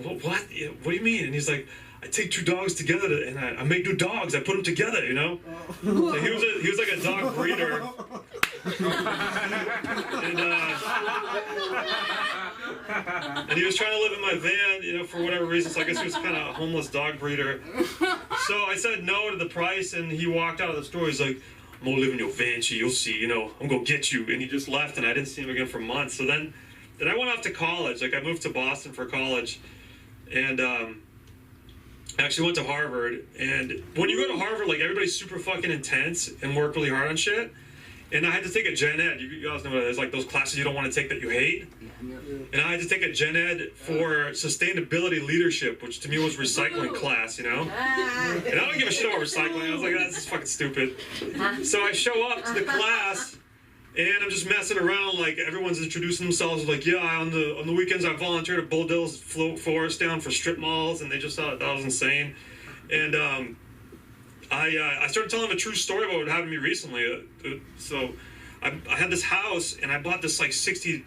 what? What do you mean? And he's like, I take two dogs together and I make new dogs. I put them together, you know? So he was like a dog breeder. And he was trying to live in my van, you know, for whatever reason. So I guess he was kind of a homeless dog breeder. So I said no to the price, and he walked out of the store. He's like, I'm gonna live in your van, you'll see, you know, I'm gonna get you. And he just left, and I didn't see him again for months. So then I went off to college. Like, I moved to Boston for college, and I actually went to Harvard. And when you go to Harvard, like, everybody's super fucking intense and work really hard on shit. And I had to take a gen ed. You guys know what it is, like those classes you don't want to take that you hate. And I had to take a gen ed for sustainability leadership, which to me was recycling class, you know? And I don't give a shit about recycling. I was like, this is fucking stupid. So I show up to the class, and I'm just messing around. Like, everyone's introducing themselves. Like, yeah, on the weekends I volunteer to bulldoze forest down for strip malls, and they just thought that was insane. And I started telling them a true story about what happened to me recently. So I had this house, and I bought this like $60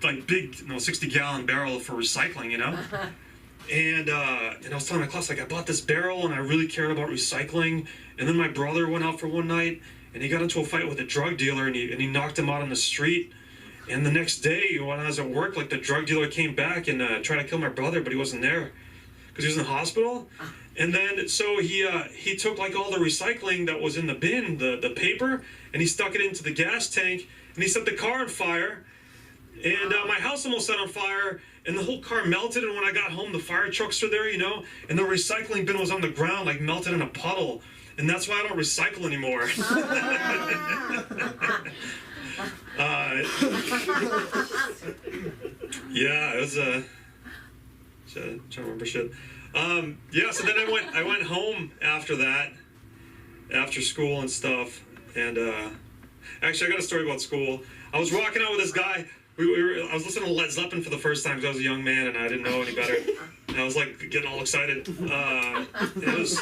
like big 60-gallon barrel for recycling, you know. And I was telling my class, like, I bought this barrel and I really cared about recycling. And then my brother went out for one night and he got into a fight with a drug dealer, and he knocked him out on the street. And the next day when I was at work, like, the drug dealer came back and tried to kill my brother, but he wasn't there because he was in the hospital. And then so he took like all the recycling that was in the bin, the paper, and he stuck it into the gas tank, and he set the car on fire. And my house almost set on fire, and the whole car melted. And when I got home, the fire trucks were there, you know, and the recycling bin was on the ground, like melted in a puddle. And that's why I don't recycle anymore. Yeah, it was trying to remember shit. Yeah, so then I went home after that, after school and stuff. And actually, I got a story about school. I was walking out with this guy. I was listening to Led Zeppelin for the first time because I was a young man and I didn't know any better. And I was like getting all excited. It was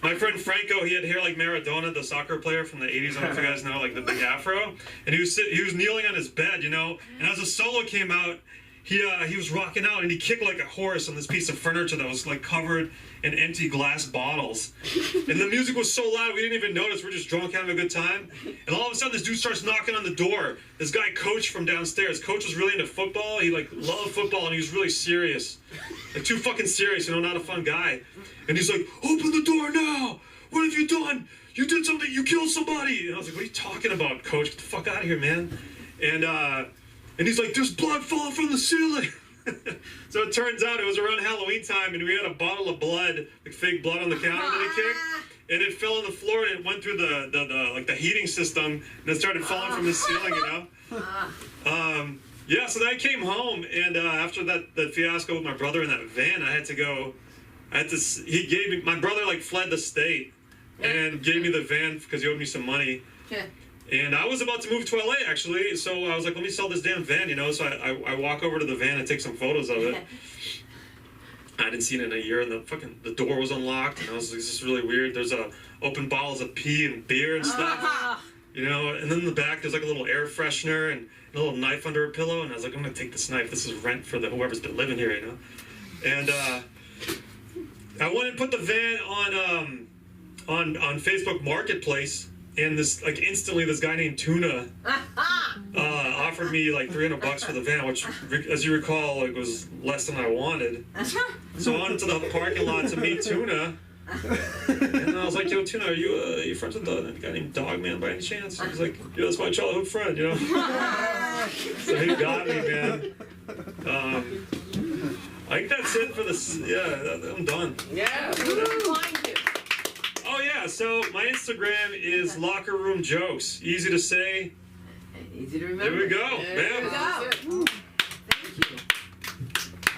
my friend Franco. He had hair like Maradona, the soccer player from the 80s. I don't know if you guys know, like the big afro. And he was kneeling on his bed, you know. And as the solo came out, he was rocking out and he kicked like a horse on this piece of furniture that was like covered in empty glass bottles. And the music was so loud we didn't even notice. We're just drunk, having a good time. And all of a sudden this dude starts knocking on the door. This guy, Coach, from downstairs. Coach was really into football. He like loved football, and he was really serious. Like, too fucking serious, you know, not a fun guy. And he's like, open the door now! What have you done? You did something, you killed somebody! And I was like, what are you talking about, Coach? Get the fuck out of here, man. And he's like, there's blood falling from the ceiling. So it turns out it was around Halloween time, and we had a bottle of blood, like fake blood, on the counter that he kicked, and it fell on the floor, and it went through the heating system, and it started falling from the ceiling, you know. Yeah, so then I came home, and after that fiasco with my brother in that van, he gave me, my brother like fled the state, and gave me the van because he owed me some money. Yeah. And I was about to move to LA, actually, so I was like, let me sell this damn van, you know. So I walk over to the van and take some photos of it. I hadn't seen it in a year, and the door was unlocked, and I was like, this is really weird. There's open bottles of pee and beer and stuff, you know. And then in the back, there's like a little air freshener and a little knife under a pillow, and I was like, I'm gonna take this knife. This is rent for whoever's been living here, you know. And I went and put the van on Facebook Marketplace. And this, instantly, this guy named Tuna offered me like $300 for the van, which, as you recall, like, was less than I wanted. So I went to the parking lot to meet Tuna, and I was like, "Yo, Tuna, are you friends with the guy named Dogman by any chance?" He was like, "Yeah, that's my childhood friend, you know." So he got me, man. I think that's it for this. Yeah, I'm done. Yeah. Oh yeah, so my Instagram is Locker Room Jokes. Easy to say. Easy to remember. There we go. There we go. Thank you.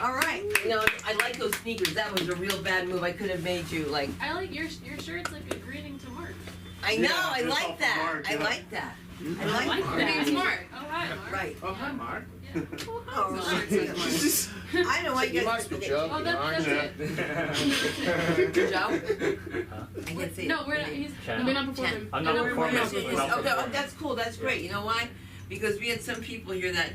All right. You know, I like those sneakers. That was a real bad move. I could have made you like. I like your shirt's like a greeting to Mark. I know. I like that. I like that. I like that. Your name's Mark. Oh hi, Mark. Right. Oh, hi, Mark. All right. I know I get Oh, that's it. Joe? I can see. No, we're not. We're not performing. I'm not performing. performing. Okay, that's cool. That's great. You know why? Because we had some people here that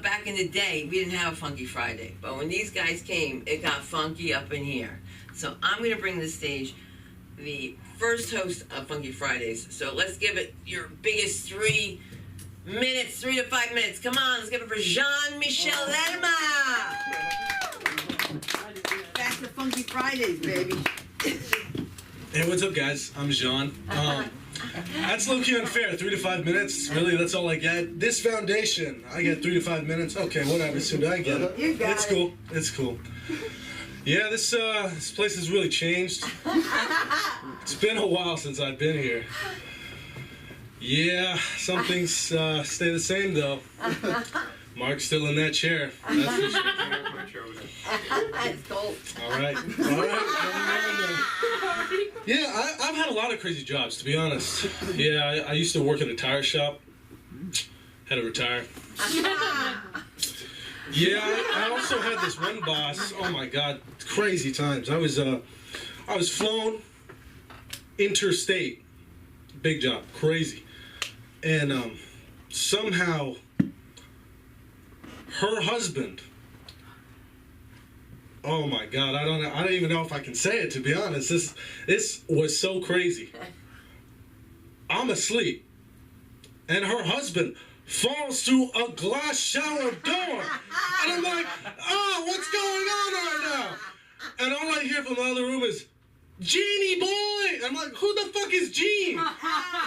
back in the day we didn't have a Funky Friday, but when these guys came, it got funky up in here. So I'm going to bring to the stage the first host of Funky Fridays. So let's give it your biggest 3 minutes, 3 to 5 minutes. Come on, let's give it for Jean-Michel Lerma. Back to Funky Fridays, baby. Hey, what's up, guys? I'm Jean. That's low-key unfair. 3 to 5 minutes? Really? That's all I get? This foundation, I get 3 to 5 minutes? Okay, whatever. Soon I get it. You got it's it. cool. It's cool. Yeah, this place has really changed. It's been a while since I've been here. Yeah, some things stay the same, though. Mark's still in that chair. That's for sure. It's cold. All right. Yeah, I've had a lot of crazy jobs, to be honest. Yeah, I used to work in a tire shop. Had to retire. Yeah, I also had this one boss. Oh my God, crazy times. I was flown interstate. Big job, crazy. And somehow her husband. Oh my God, I don't even know if I can say it, to be honest. This was so crazy. I'm asleep, and her husband falls through a glass shower door, and I'm like, oh, what's going on right now? And all I hear from the other room is, Genie boy! I'm like, who the fuck is Gene?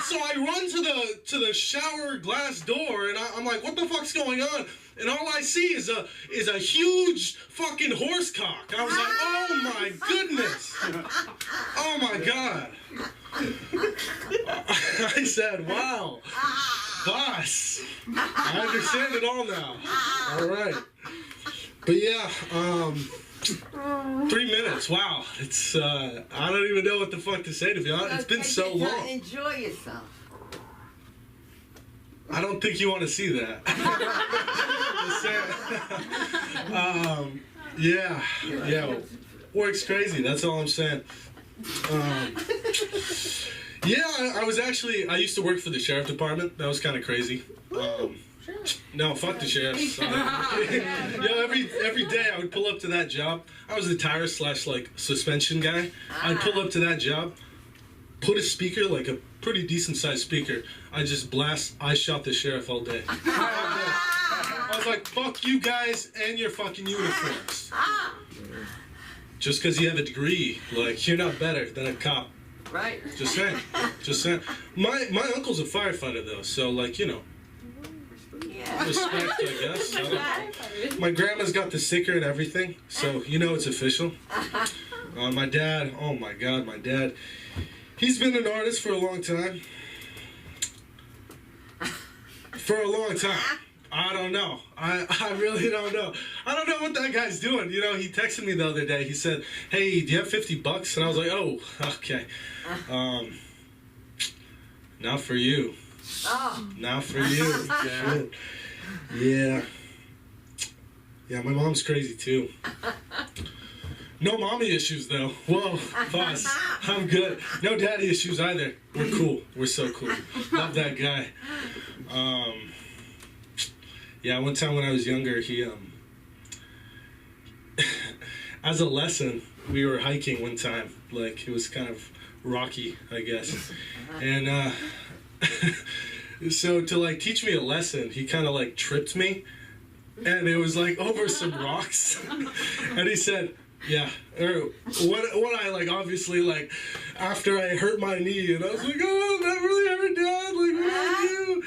So I run to the shower glass door, and I'm like, what the fuck's going on? And all I see is a huge fucking horse cock. I was like, oh my goodness. Oh my God. I said, wow. Boss. I understand it all now. All right. But yeah, 3 minutes. Wow. It's I don't even know what the fuck to say, to be honest. It's been so long. Enjoy yourself. I don't think you want to see that. Yeah. Work's crazy. That's all I'm saying. Yeah, I used to work for the sheriff department. That was kind of crazy. No, fuck the sheriffs. Every day I would pull up to that job. I was a tire / like suspension guy. I'd pull up to that job, put a speaker, like a pretty decent sized speaker. I just blast I Shot the Sheriff all day. I was like, fuck you guys and your fucking uniforms. Just because you have a degree, like, you're not better than a cop. Right. Just saying. Just saying. My uncle's a firefighter, though, so, like, you know. Yeah. Respect, I guess. I don't know. My grandma's got the sticker and everything, so you know it's official. My dad, oh my God, my dad. He's been an artist for a long time. For a long time. I don't know. I really don't know. I don't know what that guy's doing. You know, he texted me the other day. He said, hey, do you have $50? And I was like, oh, okay. Not for you. Oh. Not for you. Shit. Yeah. Yeah, my mom's crazy too. No mommy issues though. Whoa, boss. I'm good. No daddy issues either. We're cool. We're so cool. Love that guy. Yeah, one time when I was younger, he as a lesson, we were hiking one time. Like, it was kind of rocky, I guess. And so to like teach me a lesson, he kind of like tripped me, and it was like over some rocks. And he said, yeah, or what I like, obviously, like, after I hurt my knee, and I was like, oh, that really hurt, Dad, like, what do I do?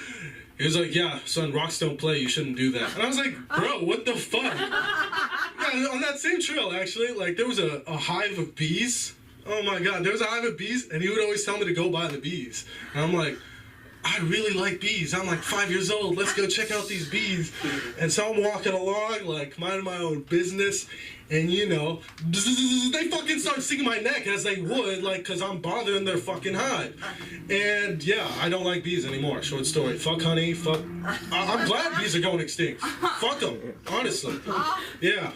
He was like, yeah, son, rocks don't play, you shouldn't do that. And I was like, bro, what the fuck? Yeah, on that same trail, actually, like, there was a hive of bees. Oh my God, there was a hive of bees, and he would always tell me to go buy the bees. And I'm like, I really like bees. I'm like 5 years old. Let's go check out these bees. And so I'm walking along, like, minding my own business. And, you know, they fucking start stinging my neck as they would, like, because I'm bothering their fucking hive. And, yeah, I don't like bees anymore. Short story. Fuck honey. Fuck. I'm glad bees are going extinct. Fuck them. Honestly. Yeah.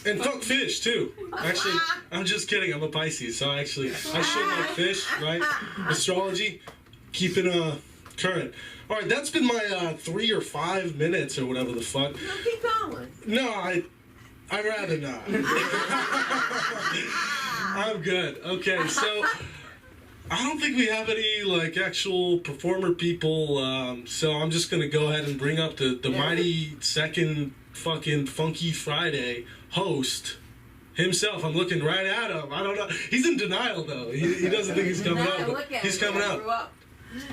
And fuck fish, too. Actually, I'm just kidding. I'm a Pisces, so I should like fish, right? Astrology. Keeping current. All right, that's been my 3 or 5 minutes or whatever the fuck. No, keep going. No, I'd rather not. I'm good. Okay, so I don't think we have any like actual performer people. So I'm just gonna go ahead and bring up the mighty second fucking Funky Friday host himself. I'm looking right at him. I don't know. He's in denial though. He doesn't think he's coming out. But he's coming out.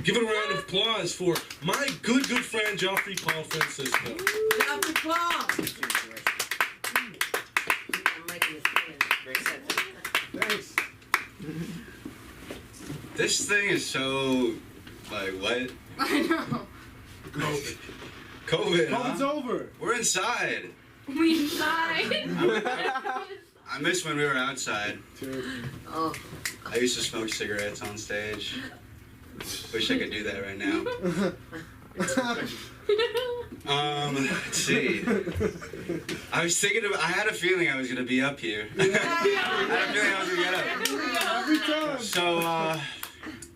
Give it a round of applause for my good friend, Joffrey Paul Francisco. Joffrey Paul! Thanks. This thing is so, like, what? I know. COVID, COVID's huh? over. We're inside. We inside. I miss when we were outside. Oh. I used to smoke cigarettes on stage. Wish I could do that right now. Let's see. I was thinking I had a feeling I was gonna be up here. I had a feeling I was gonna get up. Every time. So,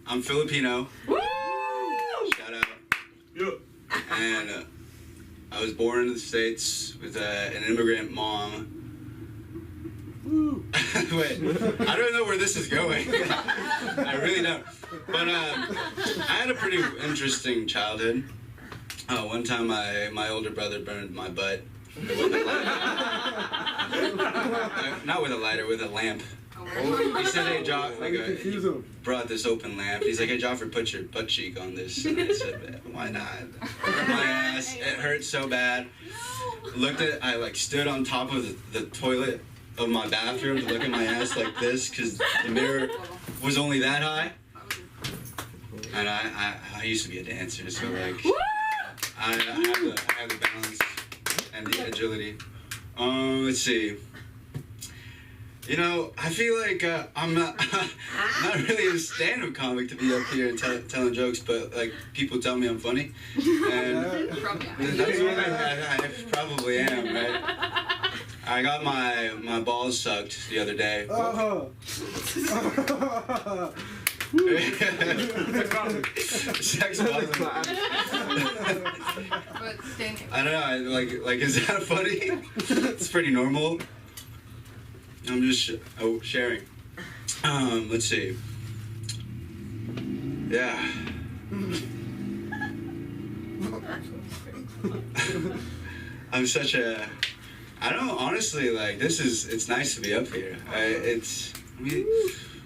I'm Filipino. Shout out. Yep. And I was born in the States with an immigrant mom. Wait, I don't know where this is going. I really don't. But I had a pretty interesting childhood. One time my older brother burned my butt with a lighter. Not with a lighter, with a lamp. He said, "Hey, Joffrey," he brought this open lamp. He's like, "Hey, Joffrey, put your butt cheek on this." And I said, "Why not?" My ass, it hurt so bad. I like stood on top of the toilet of my bathroom to look at my ass like this because the mirror was only that high. And I used to be a dancer, so like I have the balance and the agility. Let's see. You know, I feel like I'm not really a stand-up comic to be up here and telling jokes, but like people tell me I'm funny, and that's what I probably am, right? I got my balls sucked the other day. Sex wasn't. I don't know. Like, is that funny? It's pretty normal. I'm just sharing. Let's see. Yeah. I'm such a. I don't know. Honestly, like it's nice to be up here.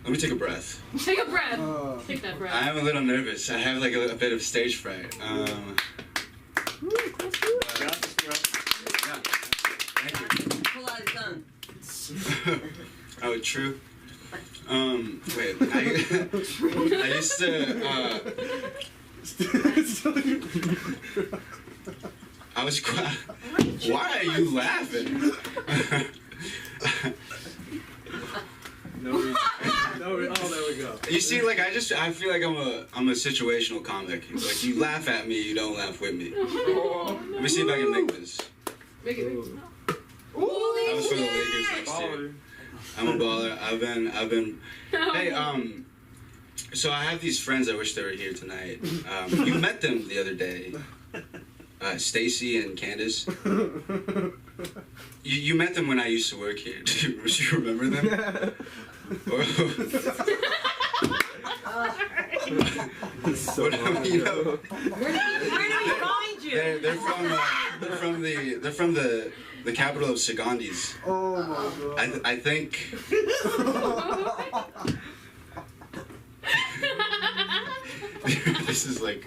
Let me take a breath. Take a breath. Take that breath. I am a little nervous. I have like a bit of stage fright. Thank you. Pull out his gun. Oh, true. Wait. I used to. I was quite. Why are you laughing? No, oh, there we go. You see, like I feel like I'm a situational comic. Like you laugh at me, you don't laugh with me. Let me see if I can make this. Make it. I was for the Lakers next year. I'm a baller. I've been. Hey, so I have these friends. I wish they were here tonight. You met them the other day. Stacy and Candace. You met them when I used to work here. Do you remember them? Where do we find you? They're from the capital of Sagandis. Oh my god. I think. This is like.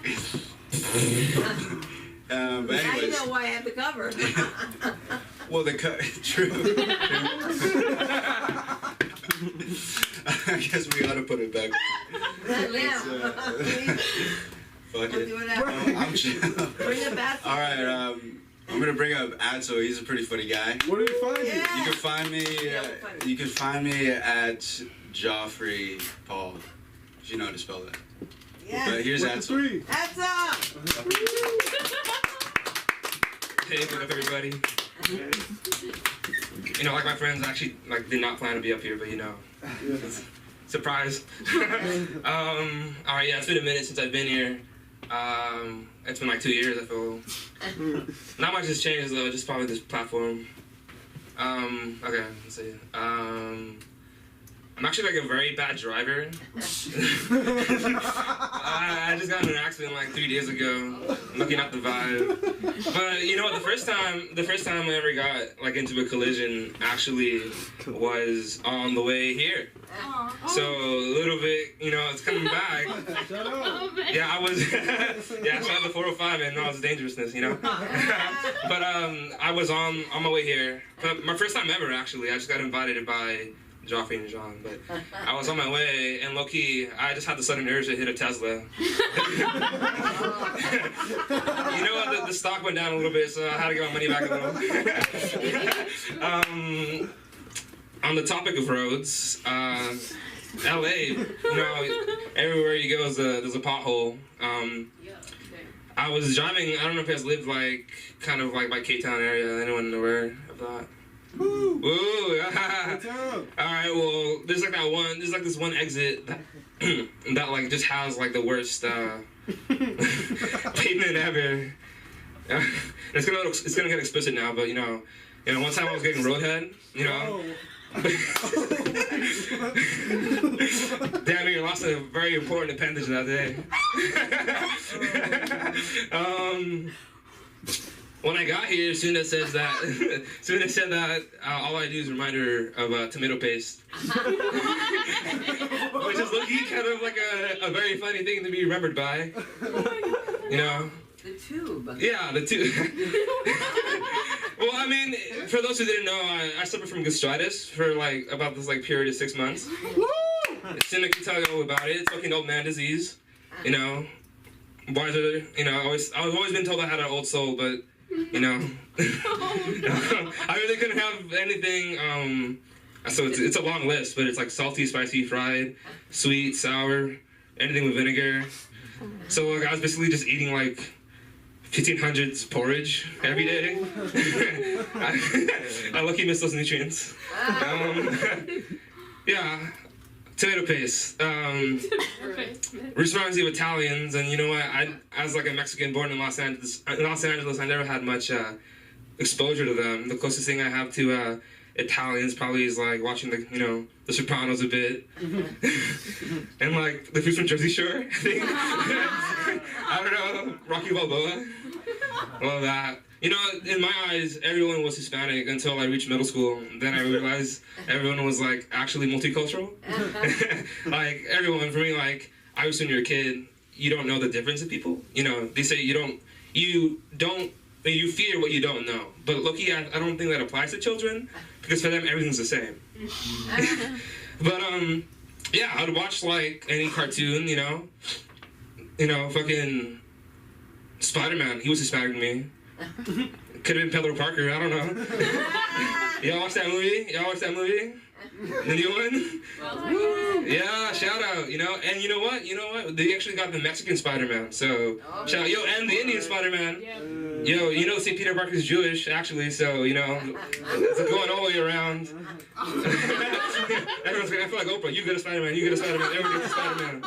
But anyways. Now you know why I have the cover. Well, true. I guess we ought to put it back. Fuck We'll it. do it after. I'm chill. Bring it back. All right, I'm gonna bring up Atso. He's a pretty funny guy. Where do you find you? Yeah. You can find me. You can find me at Joffrey Paul, if you know how to spell that. Yes. But here's With the Atso. three. That's up. Hey, what up, everybody? You know, like my friends actually did not plan to be up here, but surprise. All right, yeah, it's been a minute since I've been here. It's been like 2 years, I feel. Not much has changed though, just probably this platform. Okay, let's see. I'm actually like a very bad driver. I just got in an accident like 3 days ago. I'm lucky not to survive. But you know what? The first time I ever got like into a collision actually was on the way here. So a little bit, it's coming back. Shut up. Yeah, I was. Yeah, I shot the 405 and all its dangerousness, But I was on my way here. But my first time ever, actually. I just got invited by Joffrey and John, but I was on my way, and low-key, I just had the sudden urge to hit a Tesla. The stock went down a little bit, so I had to get my money back a little. On the topic of roads, LA, everywhere you go there's a pothole. I was driving, I don't know if you guys live kind of by K-Town area, anyone aware of that? Woo! Woo! Alright, well, there's this one exit that, that just has the worst pavement ever. It's gonna get explicit now, but one time I was getting roadhead, Damn, you lost a very important appendage that day. When I got here, Suna said that all I do is remind her of tomato paste, which is looking kind of like a very funny thing to be remembered by. The tube. Yeah, the tube. Well, I mean, for those who didn't know, I suffered from gastritis for about this period of 6 months. Suna can tell you all about it. It's fucking old man disease. Boys are, I've always been told I had an old soul, but I really couldn't have anything. So it's a long list, but it's salty, spicy, fried, sweet, sour, anything with vinegar. So I was basically just eating 1500s porridge every day. I lucky miss those nutrients. Yeah, tomato paste. Which reminds me of Italians, and you know what? As a Mexican born in Los Angeles, I never had much exposure to them. The closest thing I have to Italians probably is watching the Sopranos a bit, and the food from Jersey Shore. I think. I don't know, Rocky Balboa. All that. In my eyes, everyone was Hispanic until I reached middle school. Then I realized everyone was actually multicultural. Everyone, for me, I was when you're a kid, you don't know the difference in people. They say you fear what you don't know. But low-key, I don't think that applies to children, because for them, everything's the same. But, yeah, I would watch, any cartoon, fucking Spider-Man. He was Hispanic to me. Could have been Pedro Parker, I don't know. Y'all watch that movie? The new one? Yeah, shout out, And you know what? They actually got the Mexican Spider-Man, so shout out. And the Indian Spider-Man. St. Peter Parker's Jewish, actually, so, it's going all the way around. Everyone's gonna, I feel like Oprah, you get a Spider-Man, everyone gets a Spider-Man.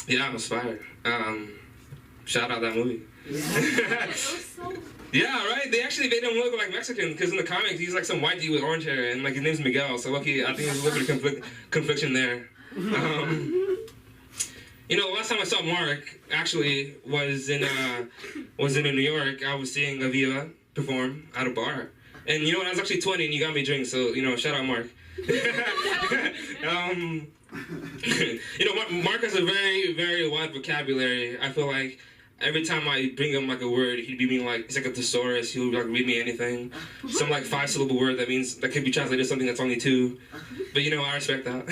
Yeah, I'm inspired. Shout out that movie. Yeah, right? They made him look like Mexican, because in the comics, he's some white dude with orange hair, and his name's Miguel, so lucky, I think there's a little bit of confliction there. The last time I saw Mark, actually, was in New York. I was seeing Aviva perform at a bar. And I was actually 20, and you got me a drink, so, shout out Mark. Mark has a very, very wide vocabulary. I feel like every time I bring him a word, he'd be mean he's like a thesaurus. He'll read me anything. Some 5-syllable word that could be translated as something that's only 2. But I respect that.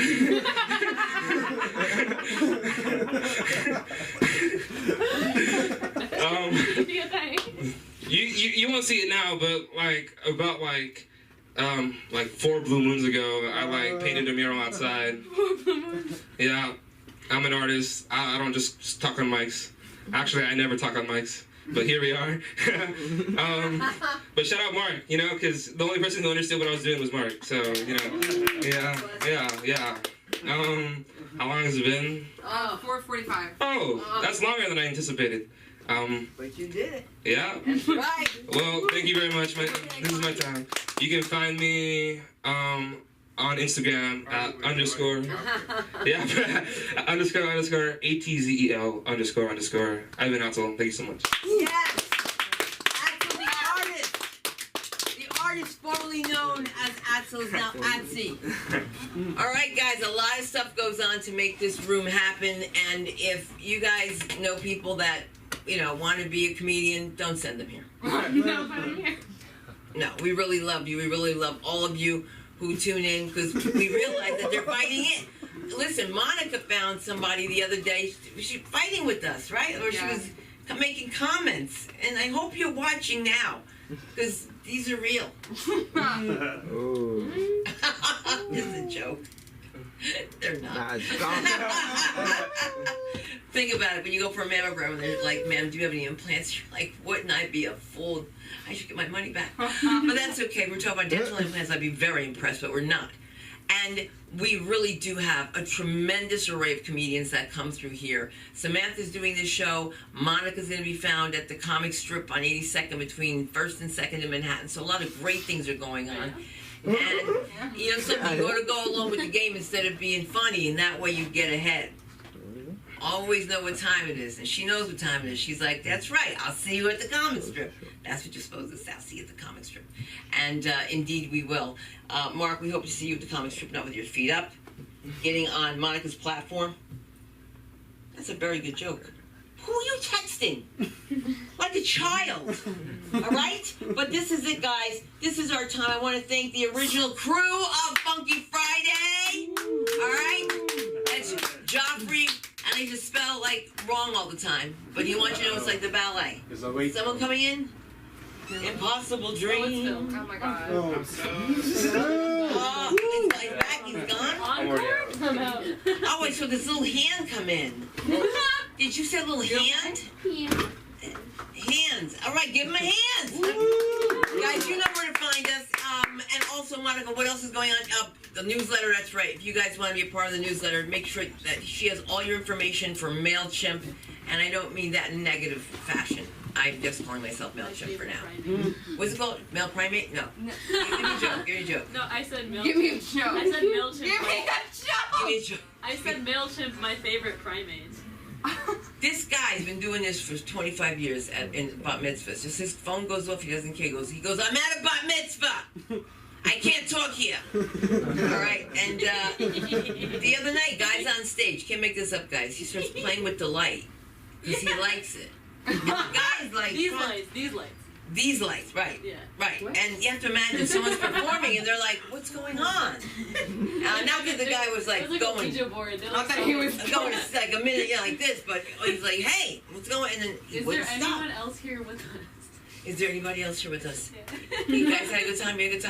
won't see it now, but like about 4 blue moons ago, I like painted a mural outside. Yeah, I'm an artist. I don't just talk on mics. Actually, I never talk on mics. But here we are. But shout out Mark, you know, because the only person who understood what I was doing was Mark. So, you know, yeah. How long has it been? 4:45. Oh, that's longer than I anticipated. But you did it. Yeah. That's right. Well, thank you very much. This is my time. You can find me on Instagram at underscore ATZEL__. Ivan Atzel. Thank you so much. Yes. Atzel, the artist. The artist formerly known as Atzel is now Atzi. All right, guys. A lot of stuff goes on to make this room happen, and if you guys know people that want to be a comedian, don't send them here. No, we really love you. We really love all of you who tune in because we realize that they're fighting it. Listen, Monica found somebody the other day. She was fighting with us, right? Or she was making comments. And I hope you're watching now because these are real. This is a joke. They're not. Think about it. When you go for a mammogram and they're like, ma'am, do you have any implants? You're like, wouldn't I be a fool? I should get my money back. But that's okay. We're talking about dental implants. I'd be very impressed, but we're not. And we really do have a tremendous array of comedians that come through here. Samantha's doing this show. Monica's going to be found at the comic strip on 82nd between 1st and 2nd in Manhattan. So a lot of great things are going on. And, something you ought to go along with the game instead of being funny, and that way you get ahead. Always know what time it is, and she knows what time it is. She's like, that's right, I'll see you at the comic strip. That's what you're supposed to say, I'll see you at the comic strip. And indeed we will. Mark, we hope to see you at the comic strip, not with your feet up, getting on Monica's platform. That's a very good joke. Who are you texting? Like a child. All right? But this is it, guys. This is our time. I want to thank the original crew of Funky Friday. All right? That's Joffrey. And I just spell wrong all the time. But he wants you to know it's like the ballet. Someone coming in? Impossible dream. Oh my god. He's back. He's gone. Oh, I saw this little hand come in. Did you say little hand? Hands. All right, give him a hand. Guys, you know where to find us. And also, Monica, what else is going on? The newsletter, that's right. If you guys want to be a part of the newsletter, make sure that she has all your information for MailChimp. And I don't mean that in a negative fashion. I'm just calling myself MailChimp for now. What's it called? Mail Primate? No. Give me a joke. Give me a joke. No, I said MailChimp. Give me a joke. I said MailChimp. Give me a joke. Give me a joke. I said MailChimp, my favorite primate. This guy's been doing this for 25 years in bat mitzvahs. Just his phone goes off, he doesn't care. He goes, I'm at a bat mitzvah. I can't talk here. All right, and the other night, guys on stage, can't make this up, guys. He starts playing with the light because he likes it. And the guy's like, These lights. These lights, right? Yeah. Right. What? And you have to imagine someone's performing, and they're like, "What's going on?" Not that the guy was like going. Not that he was going like a minute, like this, but he's like, "Hey, what's going?" And then Is there anyone else here with us? Is there anybody else here with us? Yeah. You guys had a good time. You had a good time.